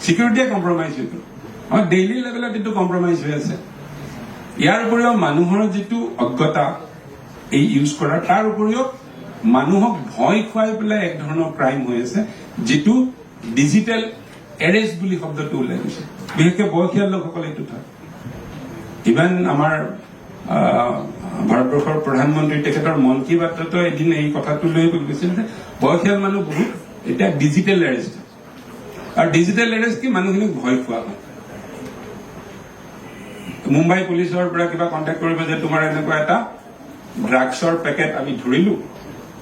Speaker 7: চিকিউৰিটিয়ে কম্প্ৰমাইজ হৈ গ'ল। আমাৰ ডেইলি লেভেলত এইটো কম্প্ৰমাইজ হৈ আছে। ইয়াৰ উপৰিও মানুহৰ যিটো অজ্ঞতা এই ইউজ কৰাৰ, তাৰ উপৰিও মানুহক ভয় খুৱাই পেলাই এক ধৰণৰ ক্ৰাইম হৈ আছে, যিটো ডিজিটেল এৰেষ্ট বুলি শব্দটো ওলাই গৈছে। বিশেষকৈ বয়সীয়াল লোকসকলে এইটো থাকে। ইভেন আমাৰ ভাৰতবৰ্ষৰ প্ৰধানমন্ত্ৰী তেখেতৰ মন কী বাততো এদিন এই কথাটো লৈ কৈছিল যে বয়সীয়াল মানুহ বহুত এতিয়া ডিজিটেল এৰেষ্ট। আৰু ডিজিটেল এৰেষ্ট কি, মানুহখিনিক ভয় খোৱা হয়। মুম্বাই পুলিচৰ পৰা কিবা কণ্টেক্ট কৰিব যে তোমাৰ এনেকুৱা এটা ড্ৰাগছৰ পেকেট আমি ধৰিলো,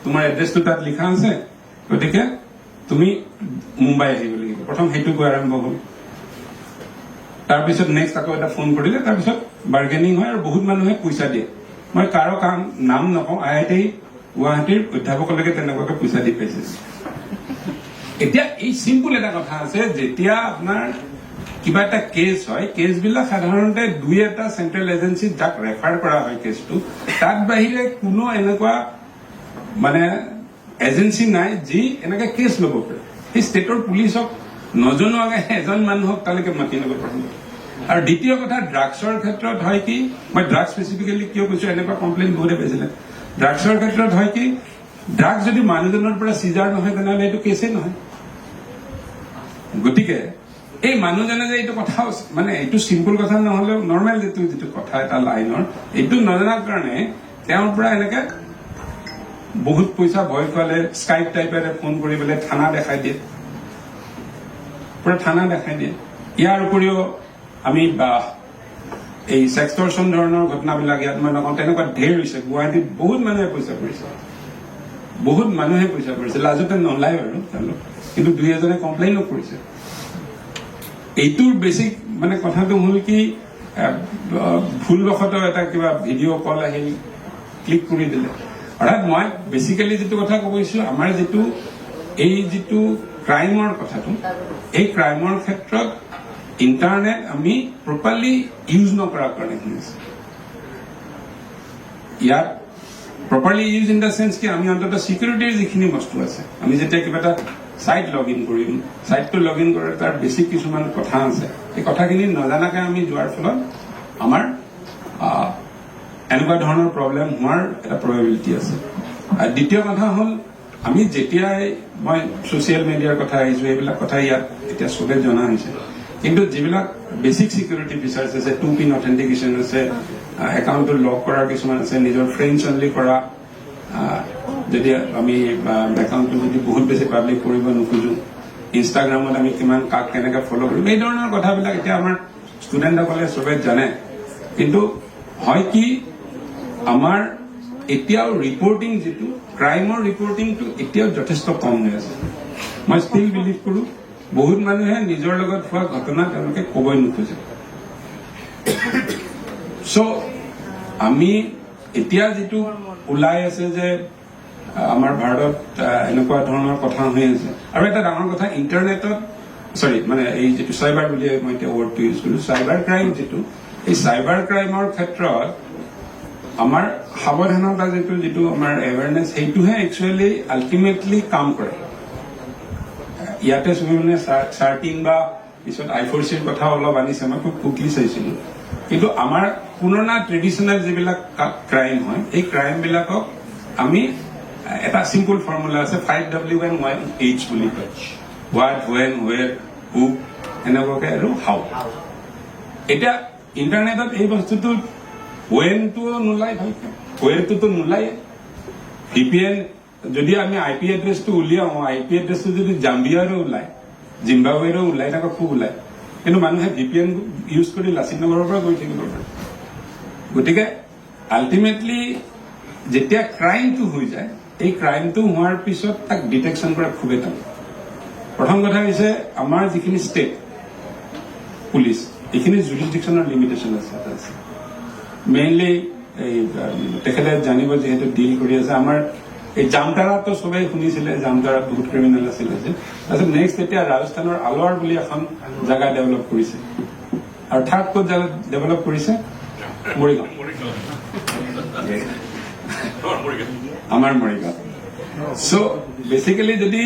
Speaker 7: তোমাৰ এড্ৰেছটো তাত লিখা আছে, গতিকে তুমি মুম্বাই আহিব লাগিব। প্ৰথম সেইটো কৈ আৰম্ভ হ'ল। তাৰপিছত নেক্সট আকৌ এটা ফোন কৰিলে, তাৰপিছত বাৰ্গেনিং হয় আৰু বহুত মানুহে পইচা দিয়ে। মই কাৰো নাম নকওঁ, IIT গুৱাহাটীৰ অধ্যাপকলৈকে তেনেকুৱাকে পইচা দি পাইছে। এতিয়া এই চিম্পুল এটা কথা আছে, যেতিয়া আপোনাৰ কিবা এটা কেছ হয়, কেছবিলাক সাধাৰণতে 2-এটা চেন্ট্ৰেল এজেঞ্চিত যাক ৰেফাৰ কৰা হয় কেছটো, তাত বাহিৰে কোনো এনেকুৱা মানে এজেঞ্চি নাই যি এনেকে কেছ ল'ব পাৰে। সেই ষ্টেটৰ পুলিচক নজনোৱাকে এজন মানুহক তালৈকে মাতি ল'ব পাৰে। আৰু দ্বিতীয় কথা, ড্ৰাগছৰ ক্ষেত্ৰত হয় কি, মই ড্ৰাগছ স্পেচিফিকেলি কিয় কৈছো, এনেকুৱা কমপ্লেইন বহুতে পাইছিলে। ড্ৰাগছৰ ক্ষেত্ৰত হয় কি, ড্ৰাগছ যদি মানুহজনৰ পৰা চিজাৰ নহয় তেনেহ'লে এইটো কেছেই নহয়। গতিকে এই মানুহজনে যে এইটো কথা, মানে এইটো চিম্পুল কথা নহ'লেও নৰ্মেল যিটো কথা এটা লাইনৰ, এইটো নজনাৰ কাৰণে তেওঁৰ পৰা এনেকে বহুত পইচা ভয় খুৱালে, স্কাইপ টাইপেৰে ফোন কৰি পেলাই থানা দেখাই দিয়ে, পুৰা থানা দেখাই দিয়ে। ইয়াৰ উপৰিও আমি এই ছেক্সটৰ্চন ধৰণৰ ঘটনাবিলাক ইয়াত মই নকওঁ, তেনেকুৱা ঢেৰ হৈছে। গুৱাহাটীত বহুত মানুহে পইচা কৰিছে, বহুত মানুহে পইচা কৰিছে, লাজতে নোলায় বাৰু তেওঁলোক, কিন্তু 2-এজনে কমপ্লেইনো কৰিছে। এইটোৰ বেছিক মানে কথাটো হ'ল কি, ভুলবশতঃ এটা কিবা ভিডিঅ' কল আহিল, ক্লিক কৰি দিলে। অৰ্থাৎ মই বেচিকেলি যিটো কথা কৈছো, আমাৰ যিটো ক্ৰাইমৰ কথাটো, এই ক্ৰাইমৰ ক্ষেত্ৰত ইণ্টাৰনেট আমি প্ৰপাৰলি ইউজ নকৰাৰ কাৰণে হৈছে। ইয়াত properly use in the sense কি, আমি অন্ততঃ চিকিউৰিটিৰ যিখিনি বস্তু আছে, আমি যেতিয়া কিবা এটা চাইট লগ ইন কৰিম, চাইটটো লগ ইন কৰাৰ তাৰ বেছিক কিছুমান কথা আছে, এই কথাখিনি নজনাকে আমি যোৱাৰ ফলত আমাৰ এনেকুৱা ধৰণৰ প্ৰব্লেম হোৱাৰ এটা প্ৰবেবিলিটি আছে। আৰু দ্বিতীয় কথা হ'ল, আমি যেতিয়াই মই ছচিয়েল মিডিয়াৰ কথা আহিছো, এইবিলাক কথা ইয়াত এতিয়া চবে জনা হৈছে, কিন্তু যিবিলাক বেছিক চিকিউৰিটি ফিচাৰ্ছ আছে, 2-পিন অথেণ্টিকেশ্যন আছে, একাউণ্টটো লক কৰাৰ কিছুমান আছে, নিজৰ ফ্ৰেণ্ডছ অনলি কৰা, যদি আমি একাউণ্টটো যদি বহুত বেছি পাব্লিক কৰিব নোখোজো, ইনষ্টাগ্ৰামত আমি কিমান কাক কেনেকৈ ফ'ল' কৰিম, এই ধৰণৰ কথাবিলাক এতিয়া আমাৰ ষ্টুডেণ্টসকলে চবে জানে। কিন্তু হয় কি, আমাৰ এতিয়াও ৰিপৰ্টিং, যিটো ক্ৰাইমৰ ৰিপৰ্টিংটো এতিয়াও যথেষ্ট কম হৈ আছে। মই ষ্টিল বিলিভ কৰো বহুত মানুহে নিজৰ লগত হোৱা ঘটনা তেওঁলোকে ক'বই নোখোজে। চ' আমি এতিয়া যিটো ওলাই আছে যে আমাৰ ভাৰতত এনেকুৱা ধৰণৰ কথা হৈ আছে, আৰু এটা ডাঙৰ কথা, ইণ্টাৰনেটত মানে এই যিটো চাইবাৰ বুলি মই এতিয়া ৱৰ্ডটো ইউজ কৰিছো, চাইবাৰ ক্ৰাইম যিটো, এই চাইবাৰ ক্ৰাইমৰ ক্ষেত্ৰত আমাৰ সাৱধানতা যিটো আমাৰ এৱেৰনেছ, সেইটোহে একচুৱেলি আল্টিমেটলি কাম কৰে। ইয়াতে চবে চাৰ্টিং বা পিছত I4C কথা অলপ আনিছে, মই খুব কুইকলি চাইছিলো, কিন্তু আমাৰ পুৰণা ট্ৰেডিশ্যনেল যিবিলাক ক্ৰাইম হয় এই ক্ৰাইমবিলাকক আমি এটা চিম্পল ফৰ্মুলা আছে 5W1H বুলি কয় হোৱাট ৱেন ৱেৰ হু এনেকুৱাকে আৰু হাউ এতিয়া ইণ্টাৰনেটত এই বস্তুটো ৱেনটোও নোলায় ভালকে ৱেৰটোতো নোলায় VPN যদি আমি IP এড্ৰেছটো উলিয়াওঁ IP এড্ৰেছটো যদি জাম্বিয়াৰো ওলায় জিম্বাবৱেৰো ওলায় এনেকুৱা খুব ওলায় কিন্তু মানুহে VPN ইউজ কৰি লাচিত নগৰৰ পৰা গৈ থাকিব পাৰে গতিকে আল্টিমেটলি যেতিয়া ক্ৰাইমটো হৈ যায় এই ক্ৰাইমটো হোৱাৰ পিছত তাক ডিটেকশ্যন কৰা খুবেই টান প্ৰথম কথা হৈছে আমাৰ যিখিনি ষ্টেট পুলিচ এইখিনি জুৰিছডিকশ্যনৰ লিমিটেশ্যন আছে মেইনলি এই তেখেতে জানিব যিহেতু ডিল কৰি আছে আমাৰ এই জামতাৰাতো সবেই শুনিছিলে জামতাৰাত বহুত ক্ৰিমিনেল আছিলে যে তাৰপিছত নেক্সট এতিয়া ৰাজস্থানৰ আলোৱাৰ বুলি এখন জেগা ডেভেলপ কৰিছে আৰু থাৰ্ড ক'ত জেগা ডেভেলপ কৰিছে মৰিগাঁও আমাৰ মৰিগাঁও চ' বেচিকেলি যদি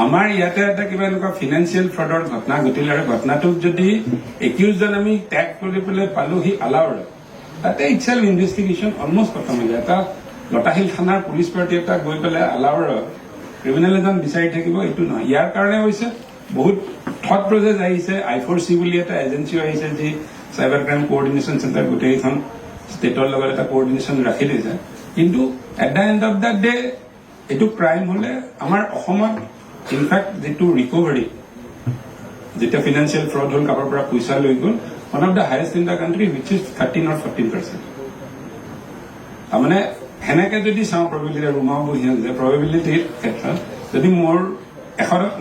Speaker 7: আমাৰ ইয়াতে এটা কিবা এনেকুৱা ফিনান্সিয়েল ফ্ৰডৰ ঘটনা ঘটিলে আৰু ঘটনাটোক যদি একিউজজন আমি টেগ কৰি পেলাই পালো সি আলাউৰ তাতে ইটছেল্ফ ইনভেষ্টিগেশ্যন অলমষ্ট খতম হৈ যায় এটা লতাশিল থানাৰ পুলিচ পাৰ্টি এটা গৈ পেলাই আলাউৰ ক্ৰিমিনেল এজন বিচাৰি থাকিব এইটো নহয় ইয়াৰ কাৰণে হৈছে বহুত থট প্ৰচেছ আহিছে I4C বুলি এটা এজেঞ্চিও আহিছে যি চাইবাৰ ক্ৰাইম কোঅৰ্ডিনেশ্যন চেণ্টাৰ গোটেইখন ষ্টেটৰ লগত এটা কোঅৰ্ডিনেশ্যন ৰাখি দিছে কিন্তু at the and of the day এইটো ক্ৰাইম হলে আমাৰ অসমত ইনফেক্ট যিটো ৰিকভাৰী যেতিয়া ফিনান্সিয়েল ফ্ৰড হ'ল কাৰোবাৰ পৰা পইচা লৈ গ'ল one of the highest in the country which is 13 or 14%. তাৰমানে সেনেকে যদি চাওঁ প্ৰবেবিলিটি ৰুমাও বহি আছে প্ৰবেবিলিটিৰ ক্ষেত্ৰত যদি মোৰ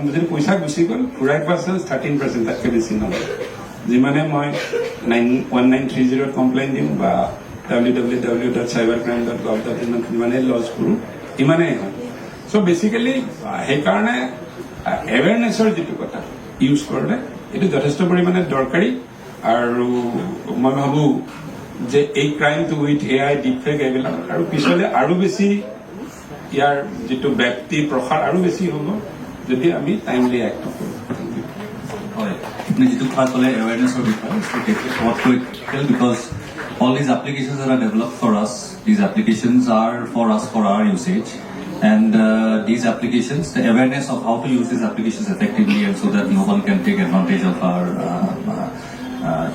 Speaker 7: যদি পইচা গুচি গ'ল ঘূৰাই পোৱা চান্স 13% তাতকৈ বেছি নহয় যিমানে মই 1930 কমপ্লেইন দিওঁ বা www.cybercrime.gov.in যিমানে লজ কৰোঁ ইমানেই হয় চ' বেচিকেলি সেইকাৰণে এৱেৰনেছৰ যিটো কথা ইউজ কৰোঁতে এইটো যথেষ্ট পৰিমাণে দৰকাৰী আৰু মই ভাবো যে এই ক্ৰাইমটো উইথ AI ডিপফেক এইবিলাক আৰু পিছলে আৰু বেছি ইয়াৰ যিটো ব্যক্তি প্ৰসাৰ আৰু বেছি হ'ব যদি আমি টাইমলি এক্ট কৰোঁ
Speaker 2: হয় আপুনি যিটো কথা ক'লে এৱেৰনেছৰ বিষয়ে because all these applications that are developed for us, these applications are for us for our usage. And these applications, the awareness of how to use these applications effectively and so that no one can take advantage of our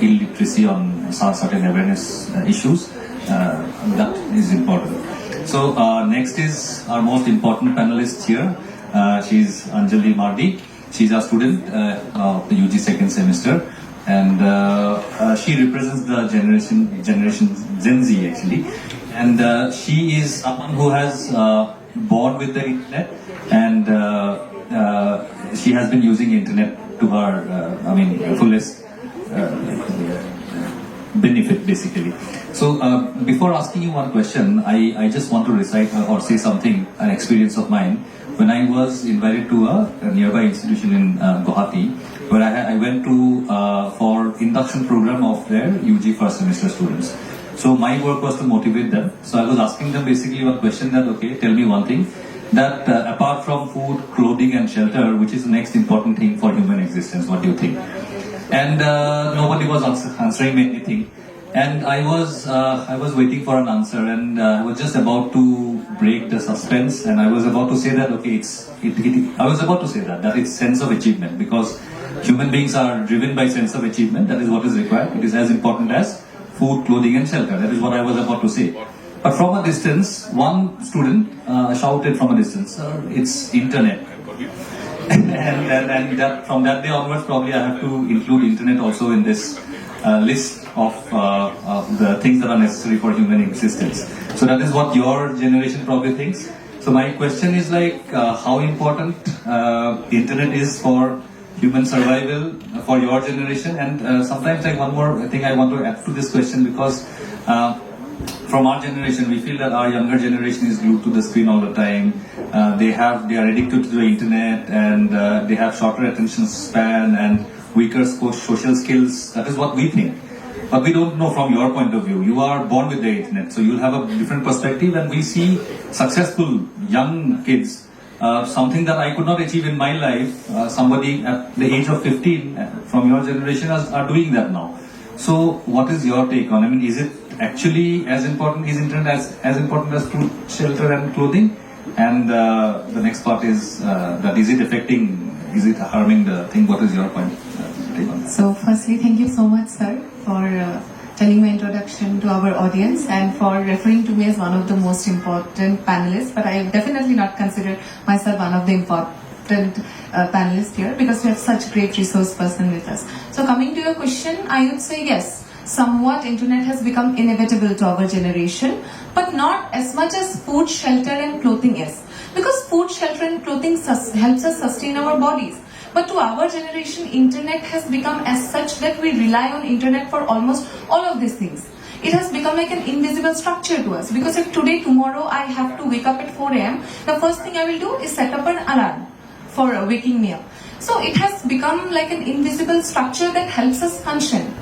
Speaker 2: illiteracy on certain awareness issues, that is important. So next is our most important panelist here. She's Anjali Mardi. She's a student of the UG second semester. And she represents the generation Gen Z actually. And she is someone who has born with the internet and she has been using internet to her fullest benefit basically. So before asking you one question, I just want to recite or say something, an experience of mine when I was invited to a nearby institution in Guwahati where I went to for induction program of their UG first semester students. So my work was to motivate them. So I was asking them basically one question that, okay, tell me one thing, that apart from food, clothing and shelter, which is the next important thing for human existence, what do you think? And nobody was answering me anything. And I was waiting for an answer and I was just about to break the suspense and I was about to say that, okay, I was about to say that it's sense of achievement because human beings are driven by sense of achievement. That is what is required. It is as important as food, clothing and shelter. That is what I was about to say. But from a distance, one student shouted from a distance, it's internet. and that, from that day onwards, probably I have to include internet also in this list of the things that are necessary for human existence. So that is what your generation probably thinks. So my question is like, how important the internet is for human survival for your generation, and sometimes like one more thing I want to add to this question because from our generation we feel that our younger generation is glued to the screen all the time. They are addicted to the internet and they have shorter attention span and weaker social skills. That is what we think, but we don't know from your point of view. You are born with the internet, so you'll have a different perspective, and we see successful young kids. Something that I could not achieve in my life, somebody at the age of 15 from your generation are doing that now. So what is your take on? I mean, is it actually as important? Is internet as important as food, shelter, and clothing? And the next part is that is it affecting? Is it harming the thing? What is your point? Take on that?
Speaker 8: So firstly, thank you so much, sir, for telling my introduction to our audience and for referring to me as one of the most important panelists. But I definitely not consider myself one of the important panelists here because we have such great resource person with us. So coming to your question, I would say yes, somewhat internet has become inevitable to our generation, but not as much as food, shelter and clothing is. Because food, shelter and clothing helps us sustain our bodies. But to our generation, internet has become as such that we rely on internet for almost all of these things. It has become like an invisible structure to us. Because if today, tomorrow, I have to wake up at 4 a.m., the first thing I will do is set up an alarm for waking me up. So it has become like an invisible structure that helps us function.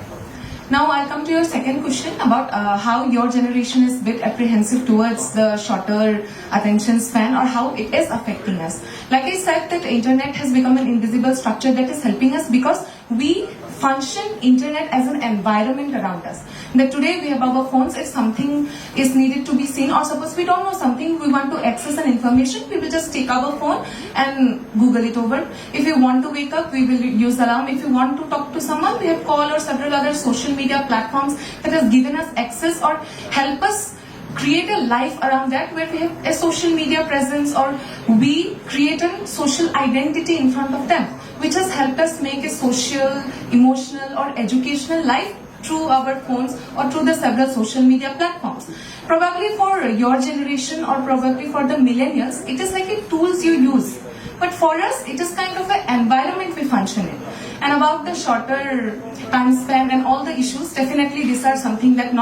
Speaker 8: Now I'll come to your second question about how your generation is a bit apprehensive towards the shorter attention span or how it is affecting us. Like I said, that internet has become an invisible structure that is helping us because we function internet as an environment around us. That today we have our phones, if something is needed to be seen or suppose we don't know something, we want to access an information, we will just take our phone and Google it over. If we want to wake up, we will use alarm. If we want to talk to someone, we have call or several other social media platforms that has given us access or help us create a life around that where we have a social media presence or we create a social identity in front of them, which has helped us make a social, emotional or educational life through our phones or through the several social media platforms. Probably for your generation or probably for the millennials, it is like a tools you use. But for us, it is kind of an environment we function in. And about the shorter time span and all the issues, definitely these are something that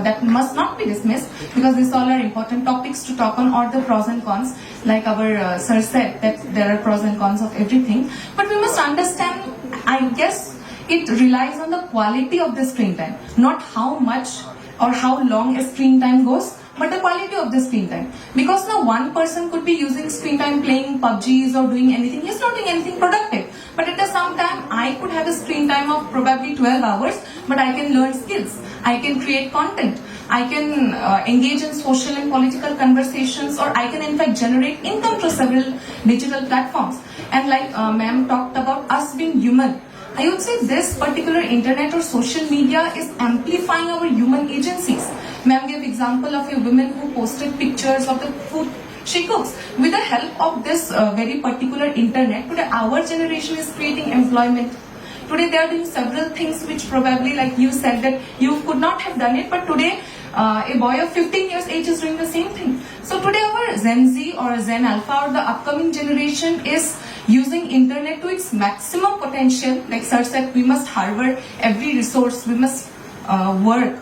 Speaker 8: that must not be dismissed because these all are important topics to talk on, or the pros and cons. Like our sir said, that there are pros and cons of everything. But we must understand, I guess, it relies on the quality of the screen time, not how much or how long a screen time goes, but the quality of the screen time. Because now one person could be using screen time playing PUBGs or doing anything. He's not doing anything productive. But at the same time, I could have a screen time of probably 12 hours, but I can learn skills. I can create content. I can engage in social and political conversations, or I can in fact generate income through several digital platforms. And like ma'am talked about us being human, I would say this particular internet or social media is amplifying our human agencies. Ma'am gave example of a woman who posted pictures of the food she cooks. With the help of this very particular internet, today our generation is creating employment. Today they are doing several things which probably, like you said, that you could not have done it, but today a boy of 15 years age is doing the same thing. So today our Gen Z or Gen Alpha or the upcoming generation is using internet to its maximum potential. Like sir said, we must harbor every resource, we must work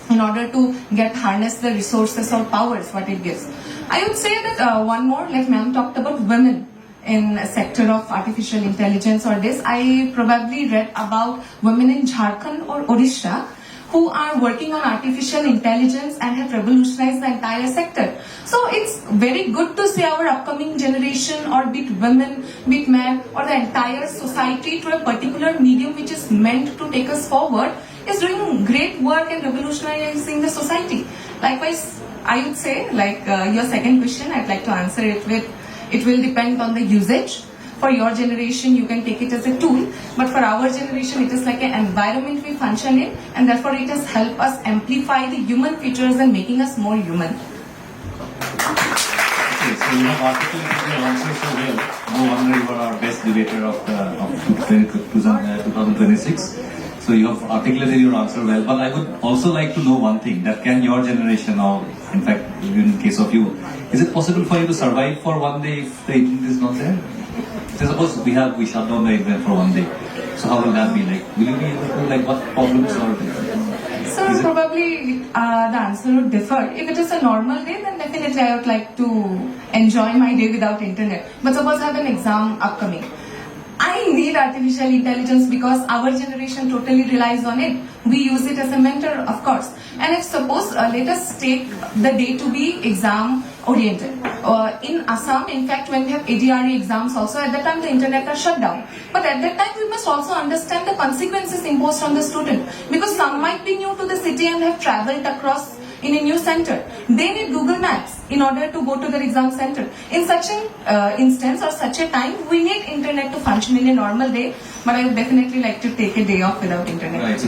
Speaker 8: in order to harness the resources or powers what it gives. I would say that one more, like ma'am talked about women in a sector of artificial intelligence or this. I probably read about women in Jharkhand or Odisha who are working on artificial intelligence and have revolutionized the entire sector. So it's very good to see our upcoming generation, or be it women, be it men, or the entire society to a particular medium which is meant to take us forward, is doing great work and revolutionizing the society. Likewise, I would say, like your second question, I'd like to answer it with, it will depend on the usage. For your generation, you can take it as a tool, but for our generation, it is like an environment we function in, and therefore it has helped us amplify the human features and making us more human.
Speaker 2: Okay, so you have articulated your answer so well. No wonder you are our best debater of 2026. So you have articulated your answer well, but I would also like to know one thing, that can your generation, or in fact, in case of you, is it possible for you to survive for one day if the internet is not there? So suppose we shut down the internet for one day. So how will that be like? Will you be able to, like, what problems or?
Speaker 8: So probably the answer would differ. If it is a normal day, then definitely I would like to enjoy my day without internet. But suppose I have an exam upcoming. I need artificial intelligence because our generation totally relies on it. We use it as a mentor, of course. And if suppose, let us take the day to be exam oriented. In Assam, in fact, when we have ADRE exams also, at that time the internet are shut down. But at that time we must also understand the consequences imposed on the student, because some might be new to the city and have travelled across in a new center. They need Google Maps in order to go to their exam center. In such an instance or such a time, we need internet to function in a normal day, but I would definitely like to take a day off without internet.
Speaker 2: Right. So